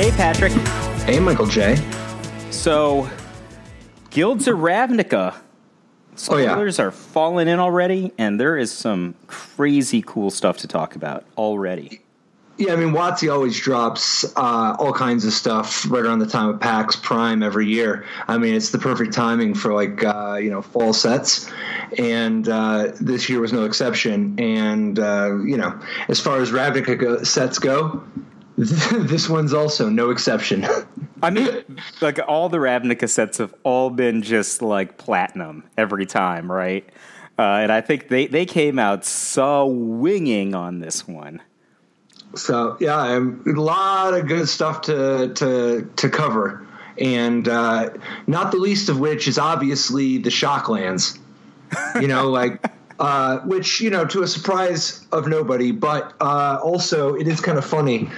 Hey, Patrick. Hey, Michael J. So, Guilds of Ravnica. Spoilers are falling in already, and there is some crazy cool stuff to talk about already. Yeah, I mean, WotC always drops all kinds of stuff right around the time of PAX Prime every year. I mean, it's the perfect timing for, fall sets, and this year was no exception. And, as far as Ravnica sets go, this one's also no exception. I mean, all the Ravnica sets have all been just, platinum every time, right? And I think they came out swinging on this one. So yeah, a lot of good stuff to cover, and not the least of which is obviously the Shocklands. Which to a surprise of nobody, but also it is kind of funny.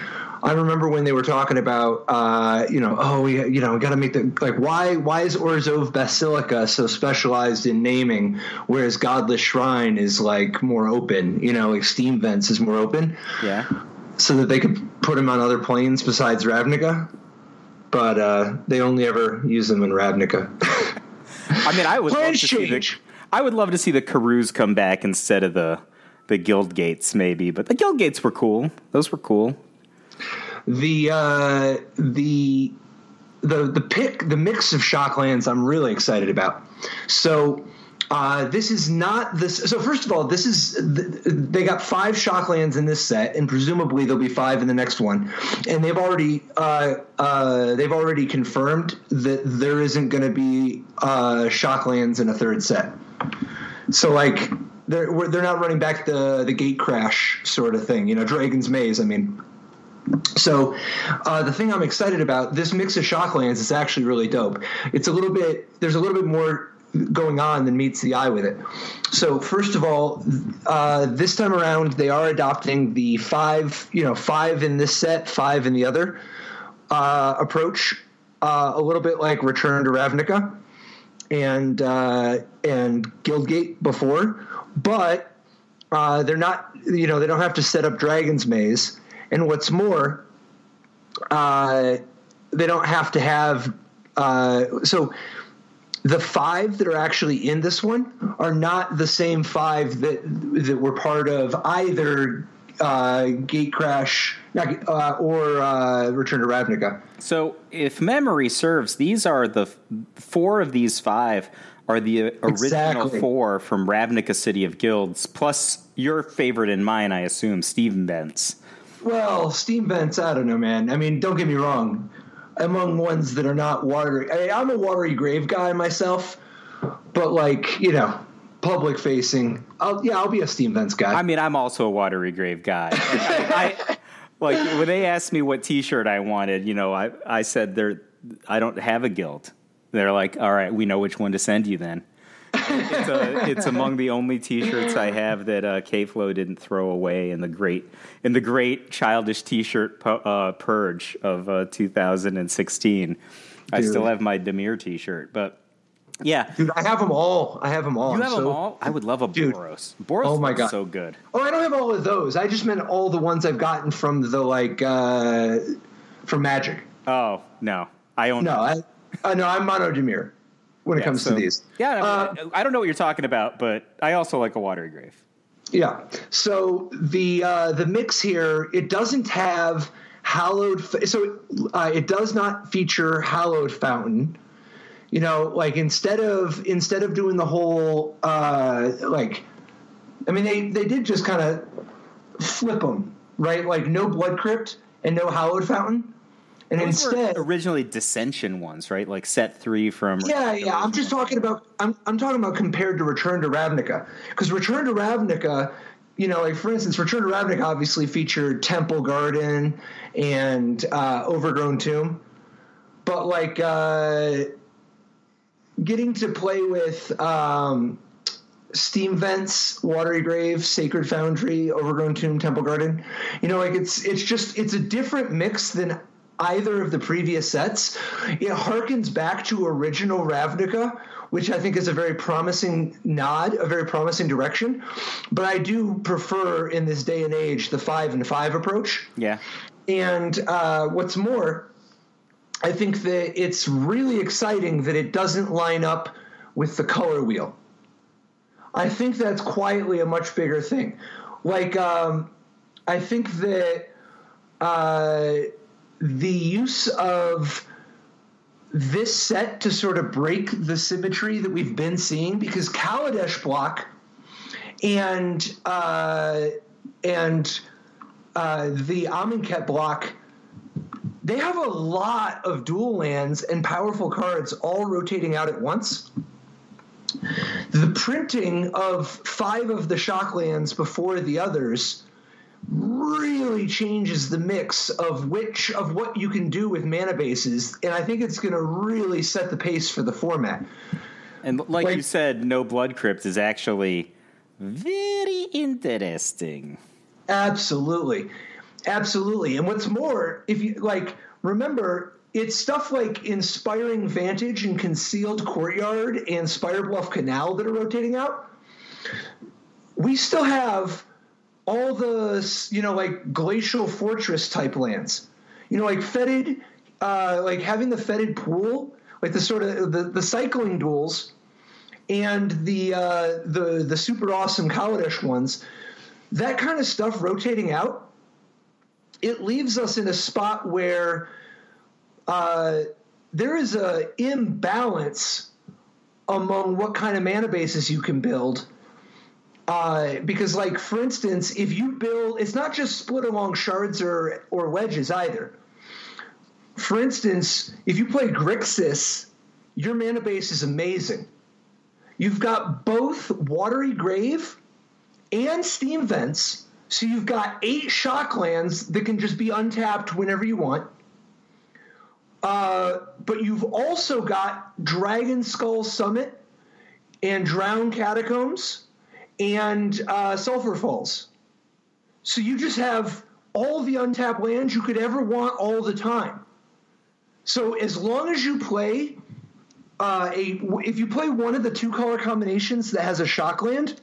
I remember when they were talking about we got to make why is Orzhov Basilica so specialized in naming, whereas Godless Shrine is more open. Steam Vents is more open. Yeah. So that they could put them on other planes besides Ravnica, but they only ever use them in Ravnica. I mean, I would love to see the Karus come back instead of the Guild Gates, maybe. But the Guild Gates were cool; those were cool. The mix of Shocklands I'm really excited about. So. This is not this. So first of all, this is they got 5 Shocklands in this set, and presumably there'll be 5 in the next one. And they've already confirmed that there isn't going to be Shocklands in a third set. So they're not running back the Gate Crash sort of thing, Dragon's Maze. I mean. So the thing I'm excited about, this mix of Shocklands is actually really dope. There's a little bit more going on than meets the eye with it. So first of all, this time around they are adopting the 5 in this set, 5 in the other approach, a little bit like Return to Ravnica and Guildgate before, but they're not, they don't have to set up Dragon's Maze, and what's more, they don't have to have so. The 5 that are actually in this one are not the same 5 that were part of either Gate Crash or Return to Ravnica. So, if memory serves, these are the 4 of these 5 are the original 4 from Ravnica City of Guilds, plus your favorite and mine, I assume, Steam Vents. Well, Steam Vents, I don't know, man. I mean, don't get me wrong. Among ones that are not watery. I mean, I'm a Watery Grave guy myself, but public facing. I'll be a Steam Vents guy. I mean, I'm also a Watery Grave guy. I when they asked me what T-shirt I wanted, I said I don't have a guild. They're like, all right, we know which one to send you then. It's among the only T-shirts I have that K-Flow didn't throw away in the great childish T-shirt purge of 2016. Dude. I still have my Demir T-shirt, but yeah, dude, I have them all. You have them all? I would love a Boros. Boros, oh my God, so good. Oh, I don't have all of those. I just meant all the ones I've gotten from the from Magic. Oh no, I own. No, I'm Mono Demir. When it comes to these. Yeah, I don't know what you're talking about, but I also like a Watery Grave. Yeah. So the mix here, it doesn't have Hallowed. So it does not feature Hallowed Fountain. Instead of doing the whole they did just kind of flip them, right? No Blood Crypt and no Hallowed Fountain. And those instead, were originally Dissension ones, right? Like set 3 from. Yeah. I'm just talking about. I'm talking about compared to Return to Ravnica, because Return to Ravnica, for instance, Return to Ravnica obviously featured Temple Garden and Overgrown Tomb, but getting to play with Steam Vents, Watery Grave, Sacred Foundry, Overgrown Tomb, Temple Garden, it's a different mix than either of the previous sets. It harkens back to original Ravnica, which I think is a very promising nod, a very promising direction. But I do prefer, in this day and age, the 5 and 5 approach. Yeah. And what's more, I think that it's really exciting that it doesn't line up with the color wheel. I think that's quietly a much bigger thing. Like, I think that the use of this set to sort of break the symmetry that we've been seeing, because Kaladesh block and the Amonkhet block, they have a lot of dual lands and powerful cards all rotating out at once. The printing of 5 of the shock lands before the others really changes the mix of what you can do with mana bases, and I think it's going to really set the pace for the format. And like you said, no Blood Crypt is actually very interesting. Absolutely. And what's more, if you remember, it's stuff like Inspiring Vantage and Concealed Courtyard and Spirebluff Canal that are rotating out. We still have all the, Glacial Fortress type lands. Fetid, having the Fetid Pool, the sort of the cycling duels and the super awesome Kaladesh ones, that kind of stuff rotating out, it leaves us in a spot where there is a imbalance among what kind of mana bases you can build. Because, for instance, if you build, it's not just split along shards or wedges either. For instance, if you play Grixis, your mana base is amazing. You've got both Watery Grave and Steam Vents, so you've got 8 shock lands that can just be untapped whenever you want. But you've also got Dragon Skull Summit and Drowned Catacombs and Sulphur Falls. So you just have all the untapped lands you could ever want all the time. So as long as you play if you play one of the 2 color combinations that has a shock land,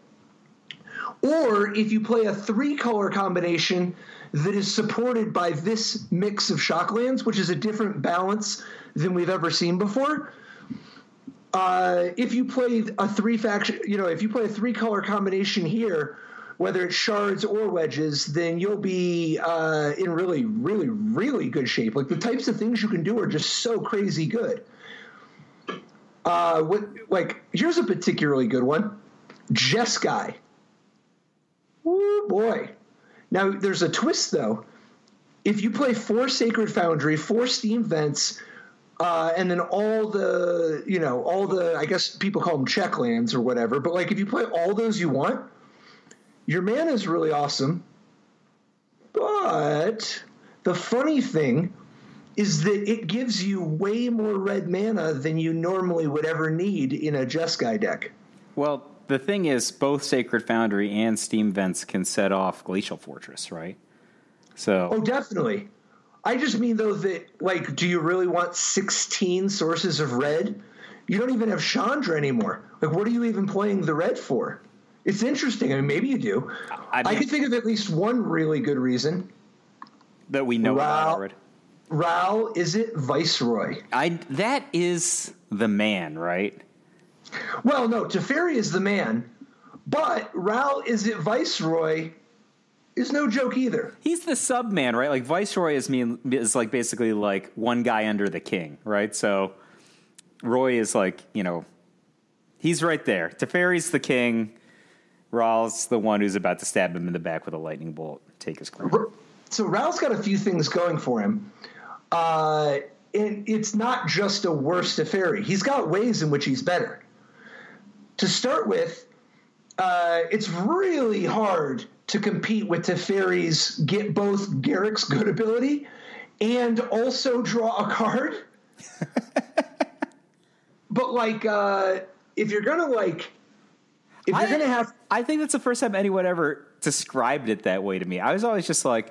or if you play a 3 color combination that is supported by this mix of shock lands, which is a different balance than we've ever seen before. If you play a 3 faction, if you play a 3 color combination here, whether it's shards or wedges, then you'll be in really, really, really good shape. The types of things you can do are just so crazy good. Here's a particularly good one. Jeskai. Woo boy. Now, there's a twist, though. If you play 4 Sacred Foundry, 4 Steam Vents, and then all the, I guess people call them check lands or whatever, but if you play all those you want, your mana is really awesome. But the funny thing is that it gives you way more red mana than you normally would ever need in a Jeskai deck. Well, the thing is, both Sacred Foundry and Steam Vents can set off Glacial Fortress, right? Oh, definitely. I just mean, though, that, do you really want 16 sources of red? You don't even have Chandra anymore. What are you even playing the red for? It's interesting. I mean, maybe you do. I can think of at least one really good reason. That we know about already. Ral, Izzet Viceroy. That is the man, right? Well, no, Teferi is the man, but Ral, Izzet Viceroy is no joke either. He's the sub-man, right? Viceroy is basically one guy under the king, right? So Roy is he's right there. Teferi's the king. Ral's the one who's about to stab him in the back with a lightning bolt, take his crown. So Ral's got a few things going for him. And it's not just a worse Teferi. He's got ways in which he's better. To start with, it's really hard to compete with Teferi's get both Garrick's good ability and also draw a card. But if you're gonna I think that's the first time anyone ever described it that way to me. I was always just I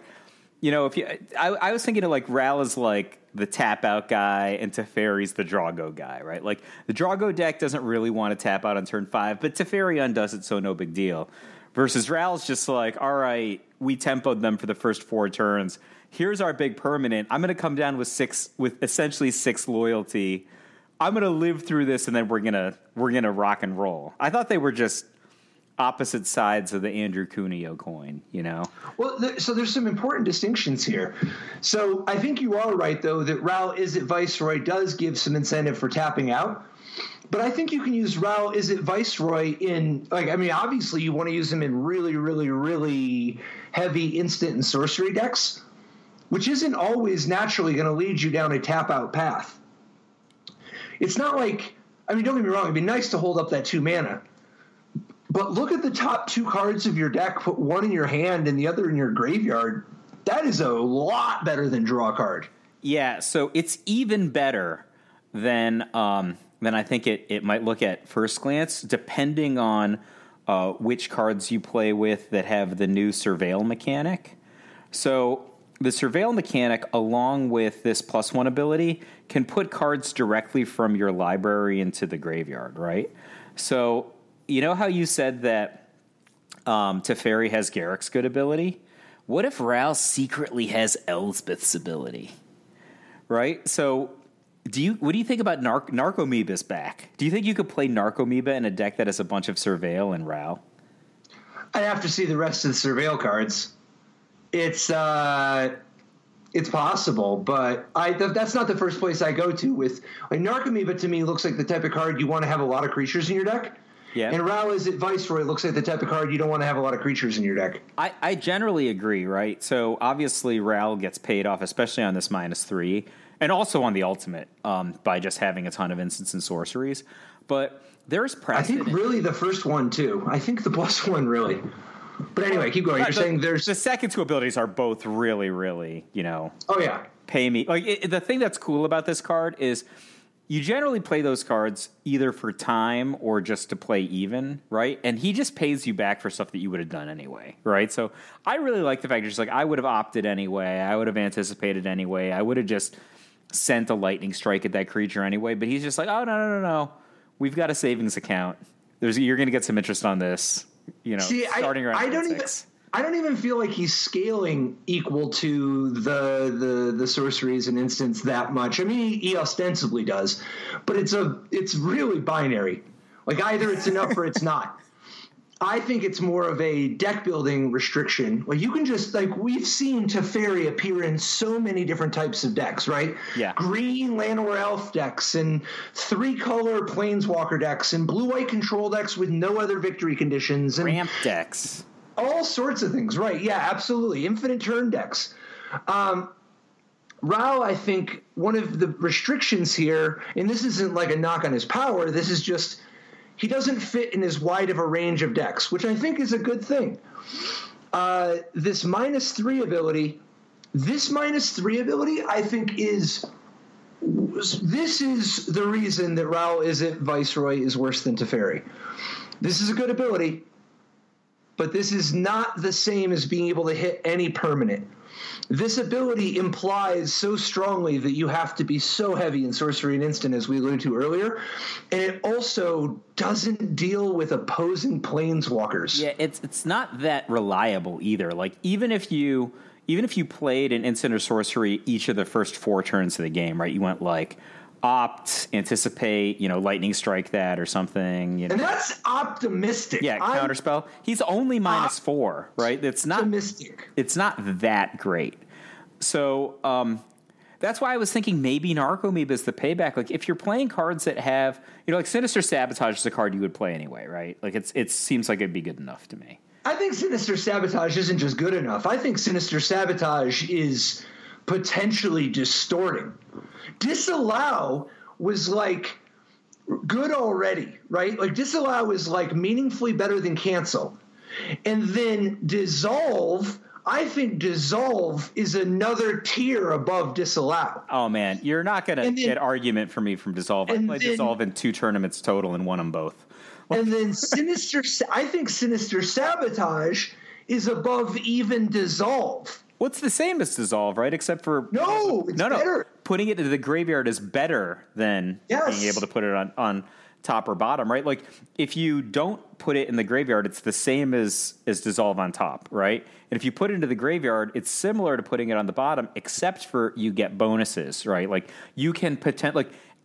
was thinking of Ral is the tap out guy and Teferi's the Drago guy, right? The Drago deck doesn't really want to tap out on turn 5, but Teferi undoes it, so no big deal. Versus Ral's just all right, we tempoed them for the first 4 turns. here's our big permanent. I'm going to come down with essentially 6 loyalty. I'm going to live through this, and then we're gonna rock and roll. I thought they were just opposite sides of the Andrew Cuneo coin, you know? Well, so there's some important distinctions here. So I think you are right, though, that Ral Izzet Viceroy does give some incentive for tapping out. But I think you can use Ral Izzet Viceroy in, obviously you want to use him in really, really, really heavy instant and sorcery decks, which isn't always naturally going to lead you down a tap-out path. It's not like, don't get me wrong, it'd be nice to hold up that 2 mana. But look at the top 2 cards of your deck, put one in your hand and the other in your graveyard. That is a lot better than draw a card. Yeah, so it's even better than I think it might look at first glance, depending on which cards you play with that have the new Surveil mechanic. So the Surveil mechanic, along with this +1 ability, can put cards directly from your library into the graveyard, right? So you know how you said that Teferi has Garrick's good ability? What if Ral secretly has Elspeth's ability? Right? So what do you think about Narcomoeba's back? Do you think you could play Narcomoeba in a deck that has a bunch of Surveil and Ral? I have to see the rest of the Surveil cards. It's possible, but that's not the first place I go to with Narcomoeba. To me, looks like the type of card you want to have a lot of creatures in your deck. Yeah. And Ral Izzet Viceroy looks like the type of card you don't want to have a lot of creatures in your deck. I generally agree, right? So obviously Ral gets paid off, especially on this -3, and also on the ultimate, by just having a ton of instants and sorceries. But there's precedent. I think really the first one too. I think the +1 really. But anyway, keep going. You're saying there's the second 2 abilities are both really, really, Oh yeah. Pay me. The thing that's cool about this card is you generally play those cards either for time or just to play even, right? And he just pays you back for stuff that you would have done anyway, right? So I really like the fact you're just I would have opted anyway. I would have anticipated anyway. I would have just sent a lightning strike at that creature anyway. But he's just oh, no. We've got a savings account. You're going to get some interest on this, starting around I don't even feel like he's scaling equal to the sorceries and instants that much. He ostensibly does, but it's really binary. Either it's enough or it's not. I think it's more of a deck building restriction. You can just we've seen Teferi appear in so many different types of decks, right? Yeah. Green Llanowar Elf decks and 3-color Planeswalker decks and blue-white control decks with no other victory conditions and ramp decks. All sorts of things, right? Yeah, absolutely. Infinite turn decks. Rao, I think one of the restrictions here, and this isn't a knock on his power, this is just he doesn't fit in as wide of a range of decks, which I think is a good thing. This -3 ability, I think this is the reason that Ral Izzet Viceroy is worse than Teferi. This is a good ability, but this is not the same as being able to hit any permanent. This ability implies so strongly that you have to be so heavy in sorcery and instant, as we alluded to earlier, and it also doesn't deal with opposing planeswalkers. Yeah, it's not that reliable either. Even if you played an instant or sorcery each of the first 4 turns of the game, right? You went opt, anticipate, lightning strike that or something. And that's optimistic. Yeah, counterspell. He's only -4, right? It's not optimistic. It's not that great. So that's why I was thinking maybe Narcomoeba is the payback. If you're playing cards that have, Sinister Sabotage is a card you would play anyway, right? It seems like it'd be good enough to me. I think Sinister Sabotage isn't just good enough. I think Sinister Sabotage is potentially distorting. Disallow was good already, right? Disallow is meaningfully better than cancel. And then dissolve, I think dissolve is another tier above disallow. Oh man, you're not going to get argument from me from dissolve. I played dissolve in 2 tournaments total and won them both. And then I think Sinister Sabotage is above even dissolve. Well, it's the same as dissolve, right? Except for no, putting it into the graveyard is better than being able to put it on top or bottom, right? Like if you don't put it in the graveyard, it's the same as dissolve on top, right? And if you put it into the graveyard, it's similar to putting it on the bottom, except for you get bonuses, right? Like you can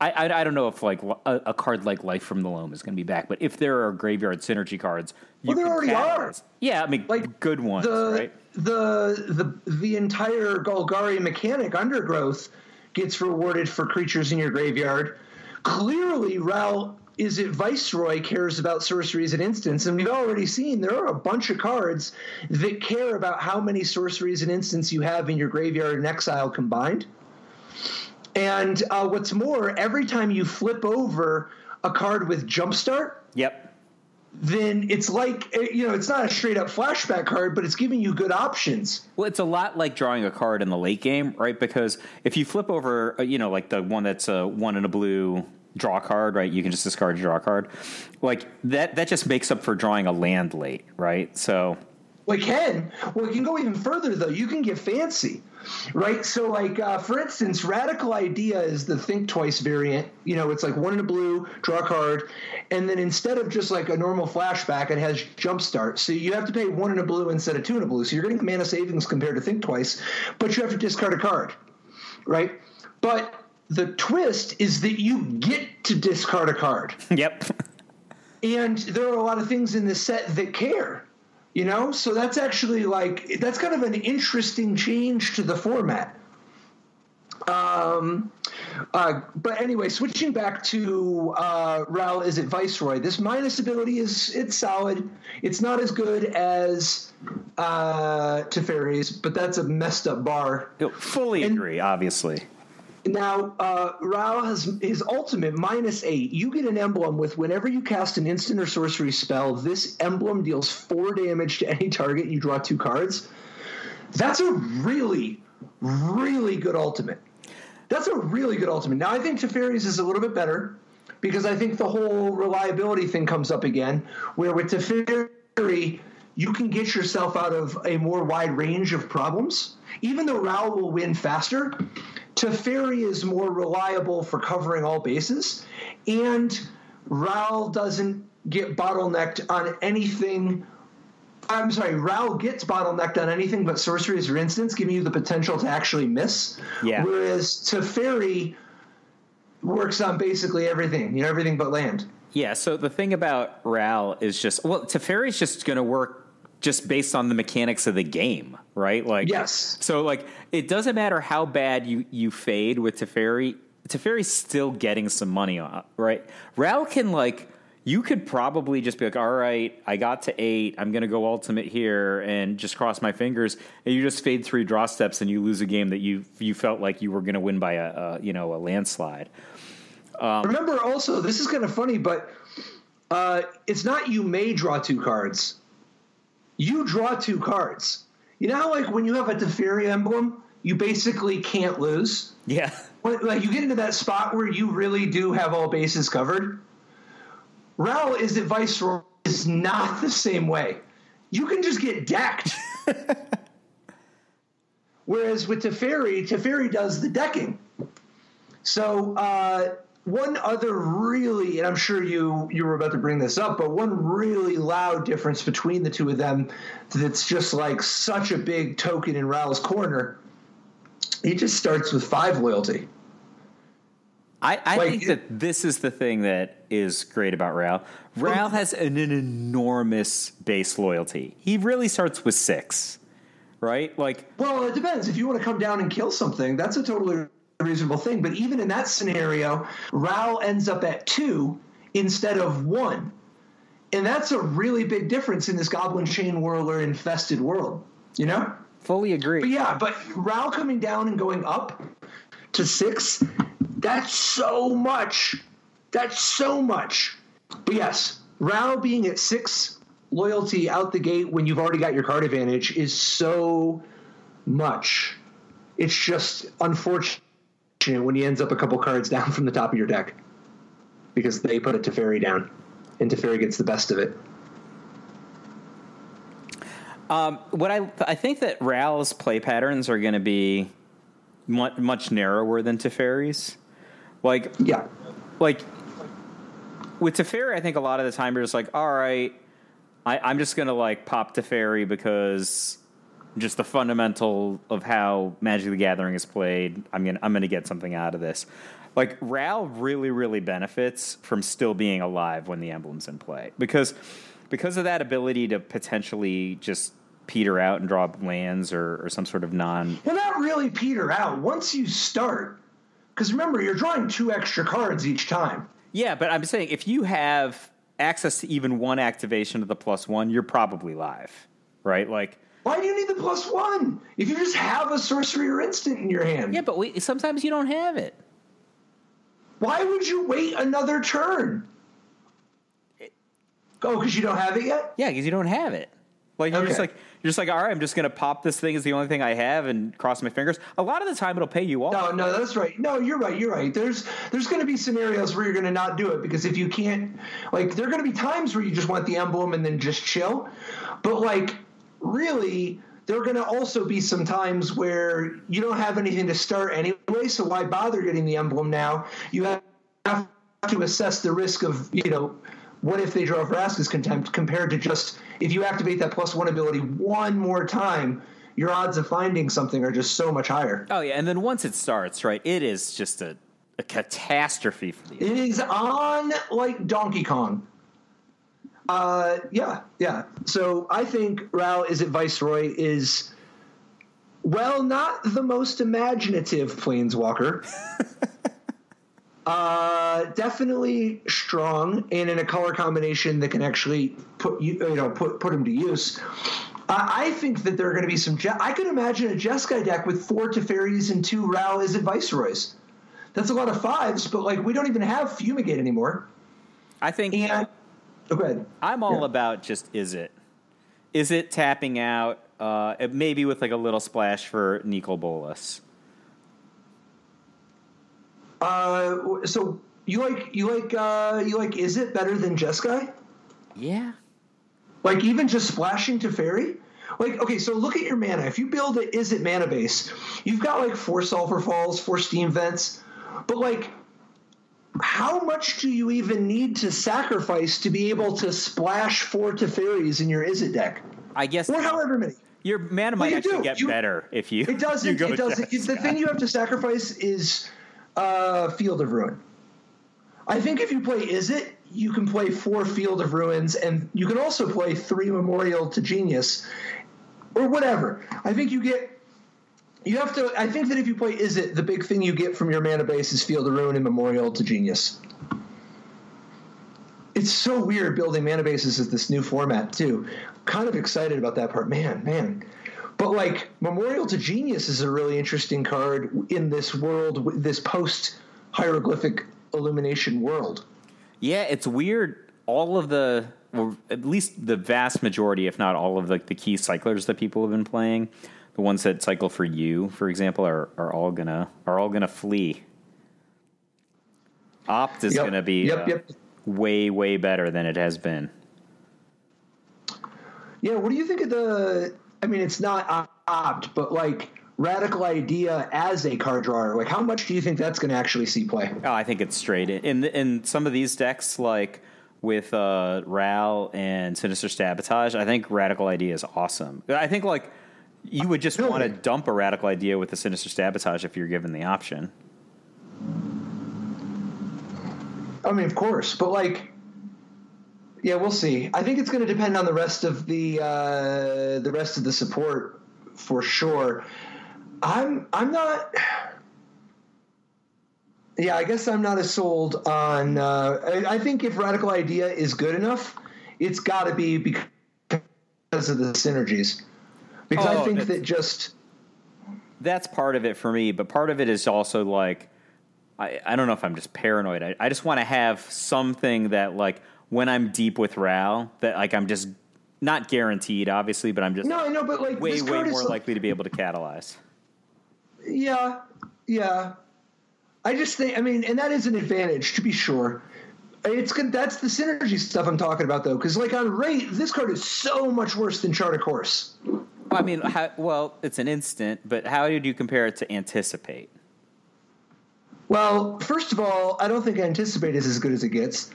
I don't know if like a card like Life from the Loam is going to be back, but if there are graveyard synergy cards, there already are. Yeah, I mean, like good ones, right? The entire Golgari mechanic Undergrowth gets rewarded for creatures in your graveyard. Clearly, Ral Izzet Viceroy cares about sorceries and instants, and we've already seen there are a bunch of cards that care about how many sorceries and instants you have in your graveyard and exile combined. And what's more, every time you flip over a card with Jumpstart, then it's like, it's not a straight up flashback card, but it's giving you good options. Well, it's a lot like drawing a card in the late game, right? Because if you flip over, like the one that's a 1 and a blue draw card, right? You can just discard your draw card. Like that just makes up for drawing a land late, right? So. Well, it can. Well, it can go even further, though. You can get fancy, right? So, like, for instance, Radical Idea is the Think Twice variant. It's like 1 in a blue, draw a card, and then instead of just like a normal flashback, it has Jumpstart. So you have to pay 1 in a blue instead of 2 in a blue. So you're getting mana savings compared to Think Twice, but you have to discard a card, right? But the twist is that you get to discard a card. Yep. And there are a lot of things in this set that care. So that's actually that's kind of an interesting change to the format. But anyway, switching back to Ral Izzet Viceroy, this minus ability it's solid. It's not as good as Teferi's, but that's a messed up bar. Fully agree, obviously. Now, Ral has his ultimate -8. You get an emblem with whenever you cast an instant or sorcery spell, this emblem deals 4 damage to any target. You draw 2 cards. That's a really, really good ultimate. Now, I think Teferi's is a little bit better because I think the whole reliability thing comes up again, where with Teferi, you can get yourself out of a more wide range of problems. Even though Ral will win faster, Teferi is more reliable for covering all bases, and Ral doesn't get bottlenecked on anything. I'm sorry, Ral gets bottlenecked on anything but sorceries or instants, giving you the potential to actually miss. Yeah. Whereas Teferi works on basically everything, everything but land. Yeah, so the thing about Ral is Teferi's just going to work just based on the mechanics of the game, right? Like, yes. So, like, it doesn't matter how bad you fade with Teferi. Teferi's still getting some money on, right? Ral can, like, you could probably just be like, all right, I got to 8. I'm going to go ultimate here and just cross my fingers. And you just fade 3 draw steps and you lose a game that you felt like you were going to win by a landslide. Remember, also, this is kind of funny, but it's not you may draw 2 cards. You draw 2 cards. You know how, like, when you have a Teferi emblem, you basically can't lose? Yeah. Like, you get into that spot where you really do have all bases covered. Ral Izzet Viceroy is not the same way. You can just get decked. Whereas with Teferi does the decking. So, one other really, and I'm sure you were about to bring this up, but one really loud difference between the two of them that's just like such a big token in Ral's corner, it just starts with 5 loyalty. I think that this is the thing that is great about Ral. Ral has an enormous base loyalty. He really starts with 6, right? Like, well, it depends. If you want to come down and kill something, that's a totally reasonable thing. But even in that scenario, Ral ends up at 2 instead of 1. And that's a really big difference in this Goblin Chain Whirler infested world, Fully agree. But Ral coming down and going up to 6, that's so much. But yes, Ral being at 6 loyalty out the gate when you've already got your card advantage is so much. It's just unfortunate when he ends up a couple cards down from the top of your deck because they put a Teferi down, and Teferi gets the best of it. What I think that Ral's play patterns are going to be much narrower than Teferi's. Like with Teferi, I think a lot of the time you're just like, all right, I'm just going to like pop Teferi because just the fundamental of how Magic the Gathering is played, I'm gonna get something out of this. Like, Ral really, really benefits from still being alive when the emblem's in play. Because of that ability to potentially just peter out and draw lands or some sort of non... Well, not really peter out. Once you start... Because remember, you're drawing 2 extra cards each time. Yeah, but I'm saying if you have access to even one activation of the +1, you're probably live, right? Like... Why do you need the +1? If you just have a sorcery or instant in your hand. Yeah, but sometimes you don't have it. Why would you wait another turn? Oh, because you don't have it yet? Yeah, because you don't have it. Like you're just like, all right, I'm just going to pop this thing as the only thing I have and cross my fingers. A lot of the time, it'll pay you off. No, that's right. No, you're right. There's going to be scenarios where you're going to not do it because if you can't, like, there are going to be times where you just want the emblem and then just chill. But like, really, there are going to also be some times where you don't have anything to start anyway. So why bother getting the emblem now? You have to assess the risk of, what if they draw Vraska's Contempt compared to just if you activate that +1 ability one more time, your odds of finding something are just so much higher. Oh, yeah, and then once it starts, right, it is just a catastrophe for the... It is on like Donkey Kong. Yeah. So I think Ral Izzet Viceroy is, well, not the most imaginative planeswalker. Definitely strong and in a color combination that can actually put him to use. I think that there are going to be some. I could imagine a Jeskai deck with 4 Teferis and 2 Ral Izzet Viceroys. That's a lot of 5s, but like we don't even have Fumigate anymore. I think. And go ahead. I'm all about just Izzet tapping out, maybe with like a little splash for Nicol Bolas. So you like Izzet better than Jeskai? Yeah. Like even just splashing Teferi? Like, okay, so look at your mana. If you build an Izzet mana base, you've got like 4 Sulfur Falls, 4 Steam Vents, but like, how much do you even need to sacrifice to be able to splash 4 Teferis in your Izzet deck? I guess. Or however many. Your mana might actually get better if you. It doesn't. You it doesn't. The thing you have to sacrifice is Field of Ruin. I think if you play Izzet, you can play 4 Field of Ruins, and you can also play 3 Memorial to Genius, or whatever. I think I think that if you play Izzet, the big thing you get from your mana base is Field of Ruin and Memorial to Genius. It's so weird building mana bases with this new format, too. Kind of excited about that part. Man. But, like, Memorial to Genius is a really interesting card in this world, this post-hieroglyphic illumination world. Yeah, it's weird. All of or at least the vast majority, if not all of the key cyclers that people have been playing, the ones that cycle for you, for example, are all gonna flee. Opt is gonna be way, way better than it has been. Yeah, what do you think of it's not Opt, but like Radical Idea as a card drawer? Like, how much do you think that's going to actually see play? Oh, I think it's straight. In some of these decks, like with Ral and Sinister Sabotage, I think Radical Idea is awesome. I think like you would just want to dump a Radical Idea with the Sinister Sabotage if you're given the option. I mean, of course, but like, yeah, we'll see. I think it's going to depend on the rest of the support for sure. I'm not. Yeah, I guess I'm not as sold on. I think if Radical Idea is good enough, it's got to be because of the synergies. Because I think that just that's part of it for me, but part of it is also like I don't know if I'm just paranoid. I just want to have something that like when I'm deep with Ral that like I'm just not guaranteed, obviously, but I'm just but like way more likely to be able to catalyze. Yeah. I just think, and that is an advantage, to be sure. It's good. That's the synergy stuff I'm talking about, though, because like on rate, this card is so much worse than Chart a Course. I mean, it's an instant, but how did you compare it to Anticipate? Well, first of all, I don't think Anticipate is as good as it gets.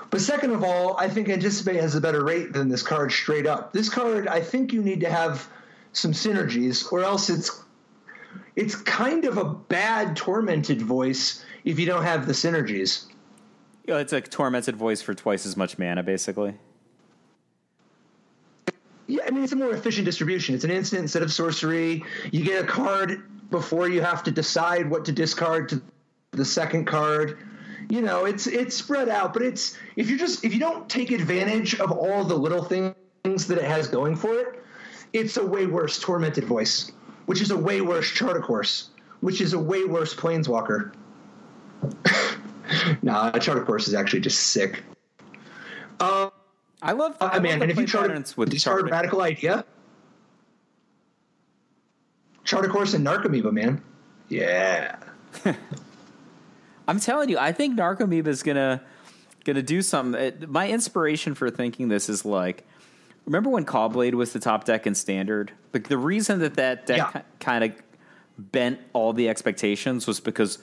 But second of all, I think Anticipate has a better rate than this card straight up. This card, I think you need to have some synergies, or else it's kind of a bad Tormented Voice if you don't have the synergies. It's a Tormented Voice for twice as much mana, basically. Yeah, I mean, it's a more efficient distribution. It's an instant instead of sorcery. You get a card before you have to decide what to discard to the second card. You know, it's spread out, but if you don't take advantage of all the little things that it has going for it, it's a way worse Tormented Voice, which is a way worse Chartercourse, which is a way worse Planeswalker. Nah, Chartercourse is actually just sick. I love. I mean, and if you discard Radical Idea, Chartercourse and Narcomoeba, man, yeah. I'm telling you, I think Narcomoeba is gonna do something. My inspiration for thinking this is like, remember when Caw-Blade was the top deck in Standard? Like the reason that deck kind of bent all the expectations was because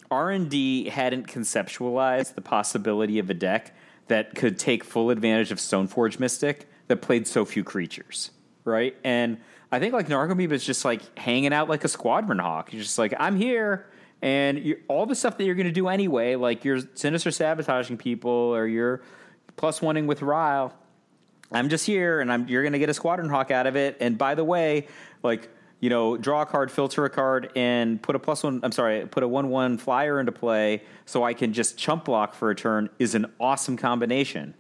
R&D hadn't conceptualized the possibility of a deck that could take full advantage of Stoneforge Mystic that played so few creatures, right? And I think like Narcomoeba is just like hanging out like a Squadron Hawk. You're just like, I'm here, and all the stuff that you're going to do anyway, like you're Sinister Sabotaging people or you're +1ing with Ryle. I'm just here, and you're going to get a Squadron Hawk out of it. And by the way, like, you know, draw a card, filter a card, and put a 1/1 flyer into play so I can just chump block for a turn is an awesome combination.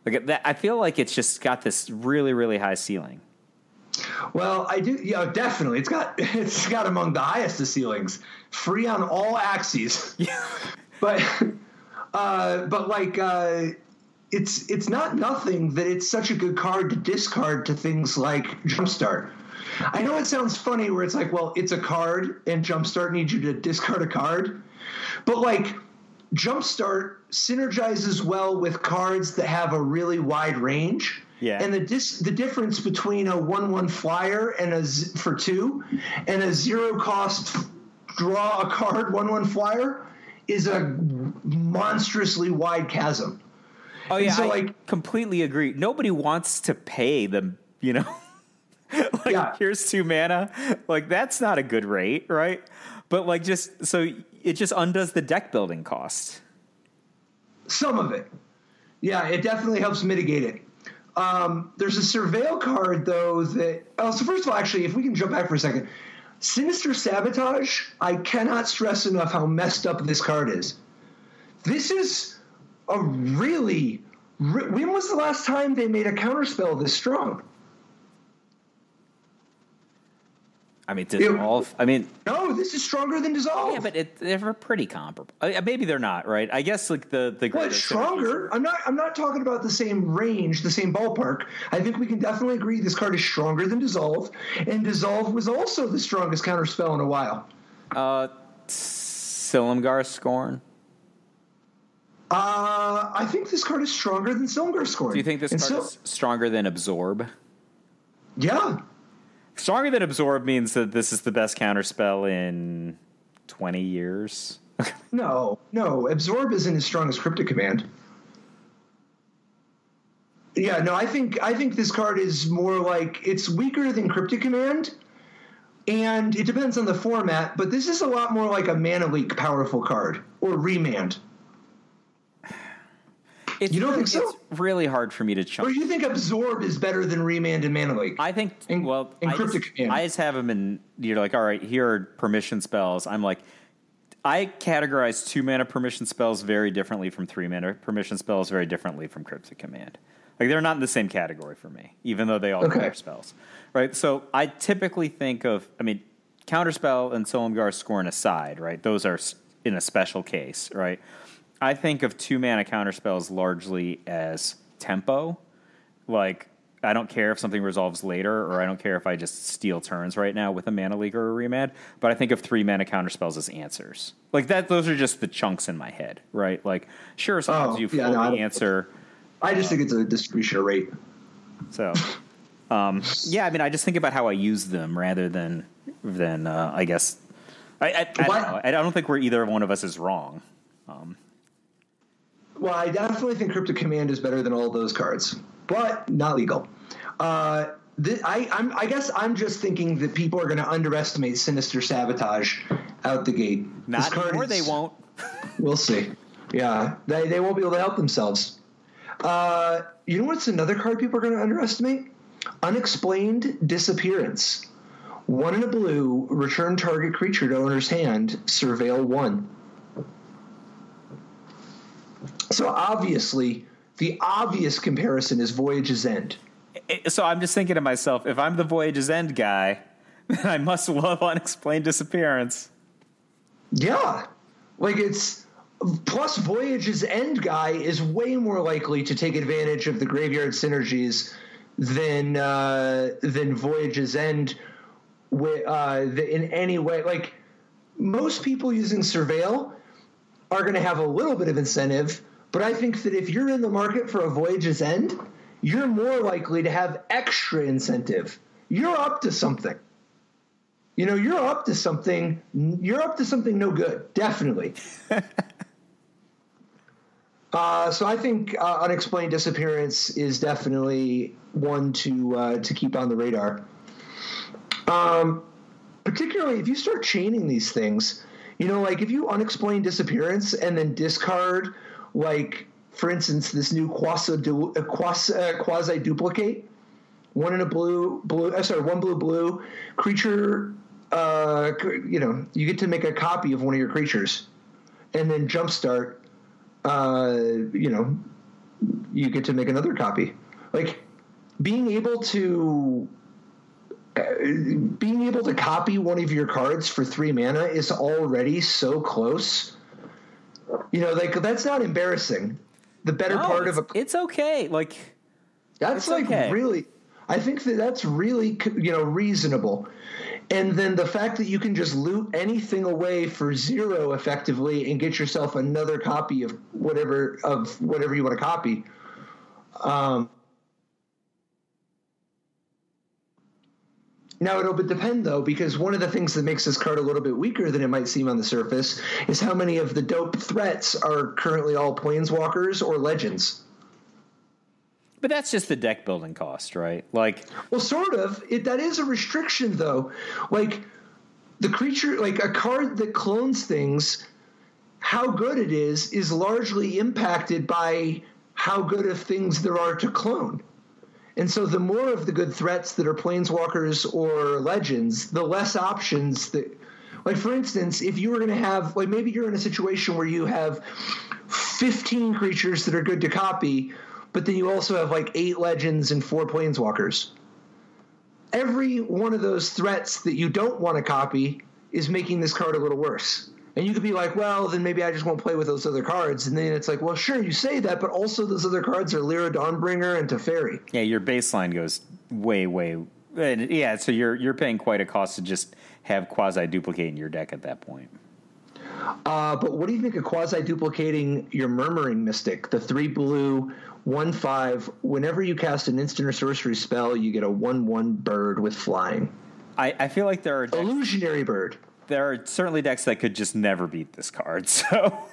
Like that, I feel like it's just got this really, really high ceiling. Well, I do, definitely. It's got among the highest of ceilings. Free on all axes. Yeah. But it's not nothing that it's such a good card to discard to things like Jumpstart. I know it sounds funny where it's like, well, it's a card and Jumpstart needs you to discard a card. But like Jumpstart synergizes well with cards that have a really wide range. Yeah. And the difference between a 1/1 flyer and for 2 and a 0 cost draw a card 1/1 flyer is a monstrously wide chasm. Oh yeah, so, I completely agree. Nobody wants to pay them, you know. Here's 2 mana. Like that's not a good rate, right? But like it just undoes the deck building cost. Some of it. Yeah, it definitely helps mitigate it. There's a Surveil card, though, that... Oh, so first of all, actually, if we can jump back for a second. Sinister Sabotage, I cannot stress enough how messed up this card is. This is a really... When was the last time they made a counterspell this strong? I mean, Dissolve. No, this is stronger than Dissolve. Yeah, but they're pretty comparable. Maybe they're not, right? I guess like the well, it's stronger. I'm not talking about the same range, the same ballpark. I think we can definitely agree this card is stronger than Dissolve, and Dissolve was also the strongest counterspell in a while. Silumgar Scorn. I think this card is stronger than Silumgar Scorn. Do you think this card is stronger than Absorb? Yeah. Stronger than Absorb means that this is the best counterspell in 20 years? No. Absorb isn't as strong as Cryptic Command. Yeah, no, I think this card is more like... It's weaker than Cryptic Command, and it depends on the format, but this is a lot more like a Mana Leak powerful card, or Remand. You don't think so? It's really hard for me to chunk. Or you think Absorb is better than Remand and Mana Leak? I think, Cryptic Command. I just have them in, you're like, all right, here are permission spells. I'm like, I categorize 2 mana permission spells very differently from 3 mana permission spells very differently from Cryptic Command. Like, they're not in the same category for me, even though they all are spells. Right? So I typically think of, Counterspell and Silumgar Scorn aside, right? Those are in a special case, right? I think of 2 mana counterspells largely as tempo. Like, I don't care if something resolves later, or I don't care if I just steal turns right now with a Mana Leak or a Remand, but I think of 3 mana counterspells as answers. Like, those are just the chunks in my head, right? Like, sure, sometimes you fully answer. I just think it's a distribution of rate. So, I just think about how I use them rather than I guess. I don't know. I don't think either one of us is wrong. Well, I definitely think Cryptic Command is better than all those cards, but not legal. I guess I'm just thinking that people are going to underestimate Sinister Sabotage out the gate. Not anymore, they won't. We'll see. Yeah, they won't be able to help themselves. You know what's another card people are going to underestimate? Unexplained Disappearance. 1 and a blue, return target creature to owner's hand, surveil 1. So obviously, the obvious comparison is Voyage's End. So I'm just thinking to myself, if I'm the Voyage's End guy, then I must love Unexplained Disappearance. Yeah. Like it's... Plus, Voyage's End guy is way more likely to take advantage of the graveyard synergies than Voyage's End in any way. Like, most people using Surveil are going to have a little bit of incentive, but I think that if you're in the market for a Voyage's End, you're more likely to have extra incentive. You're up to something. You know, you're up to something no good, definitely. So I think Unexplained Disappearance is definitely one to keep on the radar. Particularly if you start chaining these things, you know, like if you Unexplained Disappearance and then discard, like, for instance, this new quasi-duplicate, 1 and a blue, 1 blue creature, you know, you get to make a copy of one of your creatures, and then Jumpstart, you know, you get to make another copy. Like, being able to copy one of your cards for 3 mana is already so close. You know, like, that's not embarrassing. The better part of it's okay. Like, that's like okay. Really, I think that's really, you know, reasonable. And then the fact that you can just loot anything away for 0 effectively and get yourself another copy of whatever you want to copy. Now, it'll depend, though, because one of the things that makes this card a little bit weaker than it might seem on the surface is how many of the dope threats are currently all Planeswalkers or Legends. But that's just the deck building cost, right? Like, well, sort of. That is a restriction, though. Like, the creature, like a card that clones things, how good it is largely impacted by how good of things there are to clone. And so the more of the good threats that are Planeswalkers or Legends, the less options that, like, for instance, if you were going to have, like, maybe you're in a situation where you have 15 creatures that are good to copy, but then you also have like 8 Legends and 4 Planeswalkers. Every one of those threats that you don't want to copy is making this card a little worse. And you could be like, well, then maybe I just won't play with those other cards. And then it's like, well, sure, you say that, but also those other cards are Lyra Dawnbringer and Teferi. Yeah, your baseline goes way. Yeah, so you're paying quite a cost to just have quasi-duplicate in your deck at that point. But what do you think of quasi-duplicating your Murmuring Mystic, the 3 blue, 1/5? Whenever you cast an instant or sorcery spell, you get a 1/1 bird with flying. I feel like there are decks, illusionary bird. There are certainly decks that could just never beat this card. So,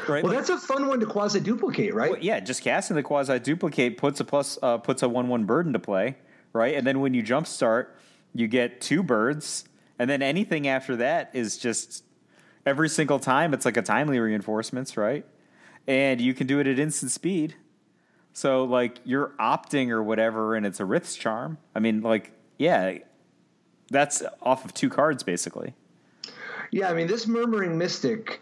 right? Well, that's a fun one to quasi-duplicate, right? Well, yeah, just casting the quasi-duplicate puts a 1/1 bird into play, right? And then when you jumpstart, you get 2 birds, and then anything after that is just every single time it's like a timely reinforcements, right? And you can do it at instant speed. So, like, you're opting or whatever, and it's a Rith's Charm. I mean, like, yeah, that's off of 2 cards, basically. Yeah, I mean, this Murmuring Mystic,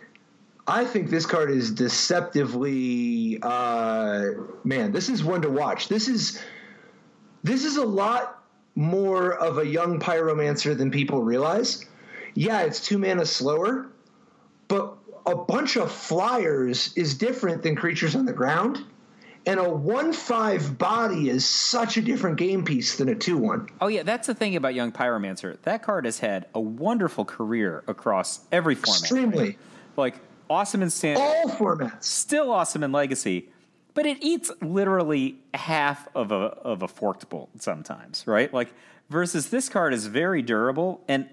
I think this card is deceptively, man, this is one to watch. This is a lot more of a young Pyromancer than people realize. Yeah, it's 2 mana slower, but a bunch of flyers is different than creatures on the ground. And a 1/5 body is such a different game piece than a 2/1. Oh, yeah, that's the thing about Young Pyromancer. That card has had a wonderful career across every format. Extremely. Right? Like, awesome in Standard. All formats. Still awesome in Legacy. But it eats literally half of a Forked Bolt sometimes, right? Like, versus this card is very durable. And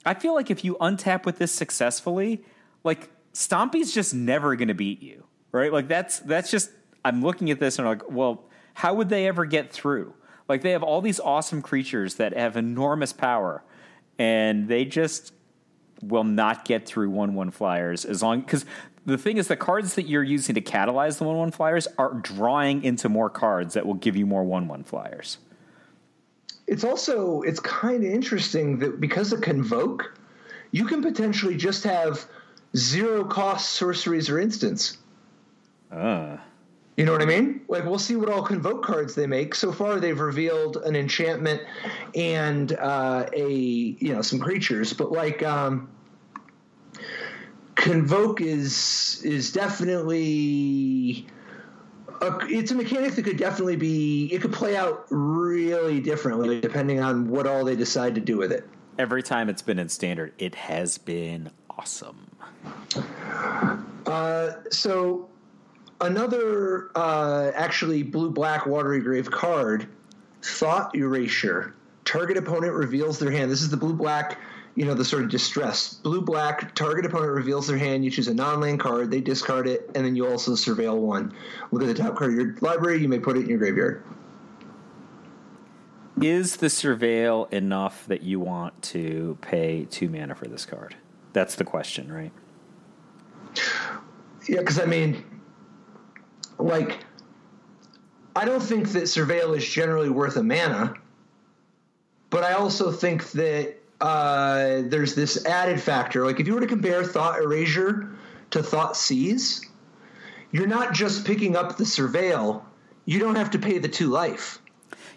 I feel like if you untap with this successfully, like, Stompy's just never going to beat you. right? Like that's just, I'm looking at this and I'm like, well, how would they ever get through? Like they have all these awesome creatures that have enormous power, and they just will not get through 1/1 flyers as long, because the thing is the cards that you're using to catalyze the 1/1 flyers are drawing into more cards that will give you more 1/1 flyers. It's kind of interesting that because of Convoke, you can potentially just have 0 cost sorceries or instants. You know what I mean? Like, we'll see what all Convoke cards they make. So far, they've revealed an enchantment and some creatures. But like, Convoke is definitely it's a mechanic that could definitely be. It could play out really differently depending on what all they decide to do with it. Every time it's been in Standard, it has been awesome. So. Another actually blue-black Watery Grave card, Thought Erasure. Target opponent reveals their hand. This is the blue-black, the sort of distress. Blue-black, target opponent reveals their hand. You choose a non-land card. They discard it, and then you also surveil one. Look at the top card of your library. You may put it in your graveyard. Is the surveil enough that you want to pay 2 mana for this card? That's the question, right? Yeah, because, I don't think that Surveil is generally worth a mana, but I also think that there's this added factor. Like, if you were to compare Thought Erasure to Thought Seize, you're not just picking up the Surveil. You don't have to pay the 2 life.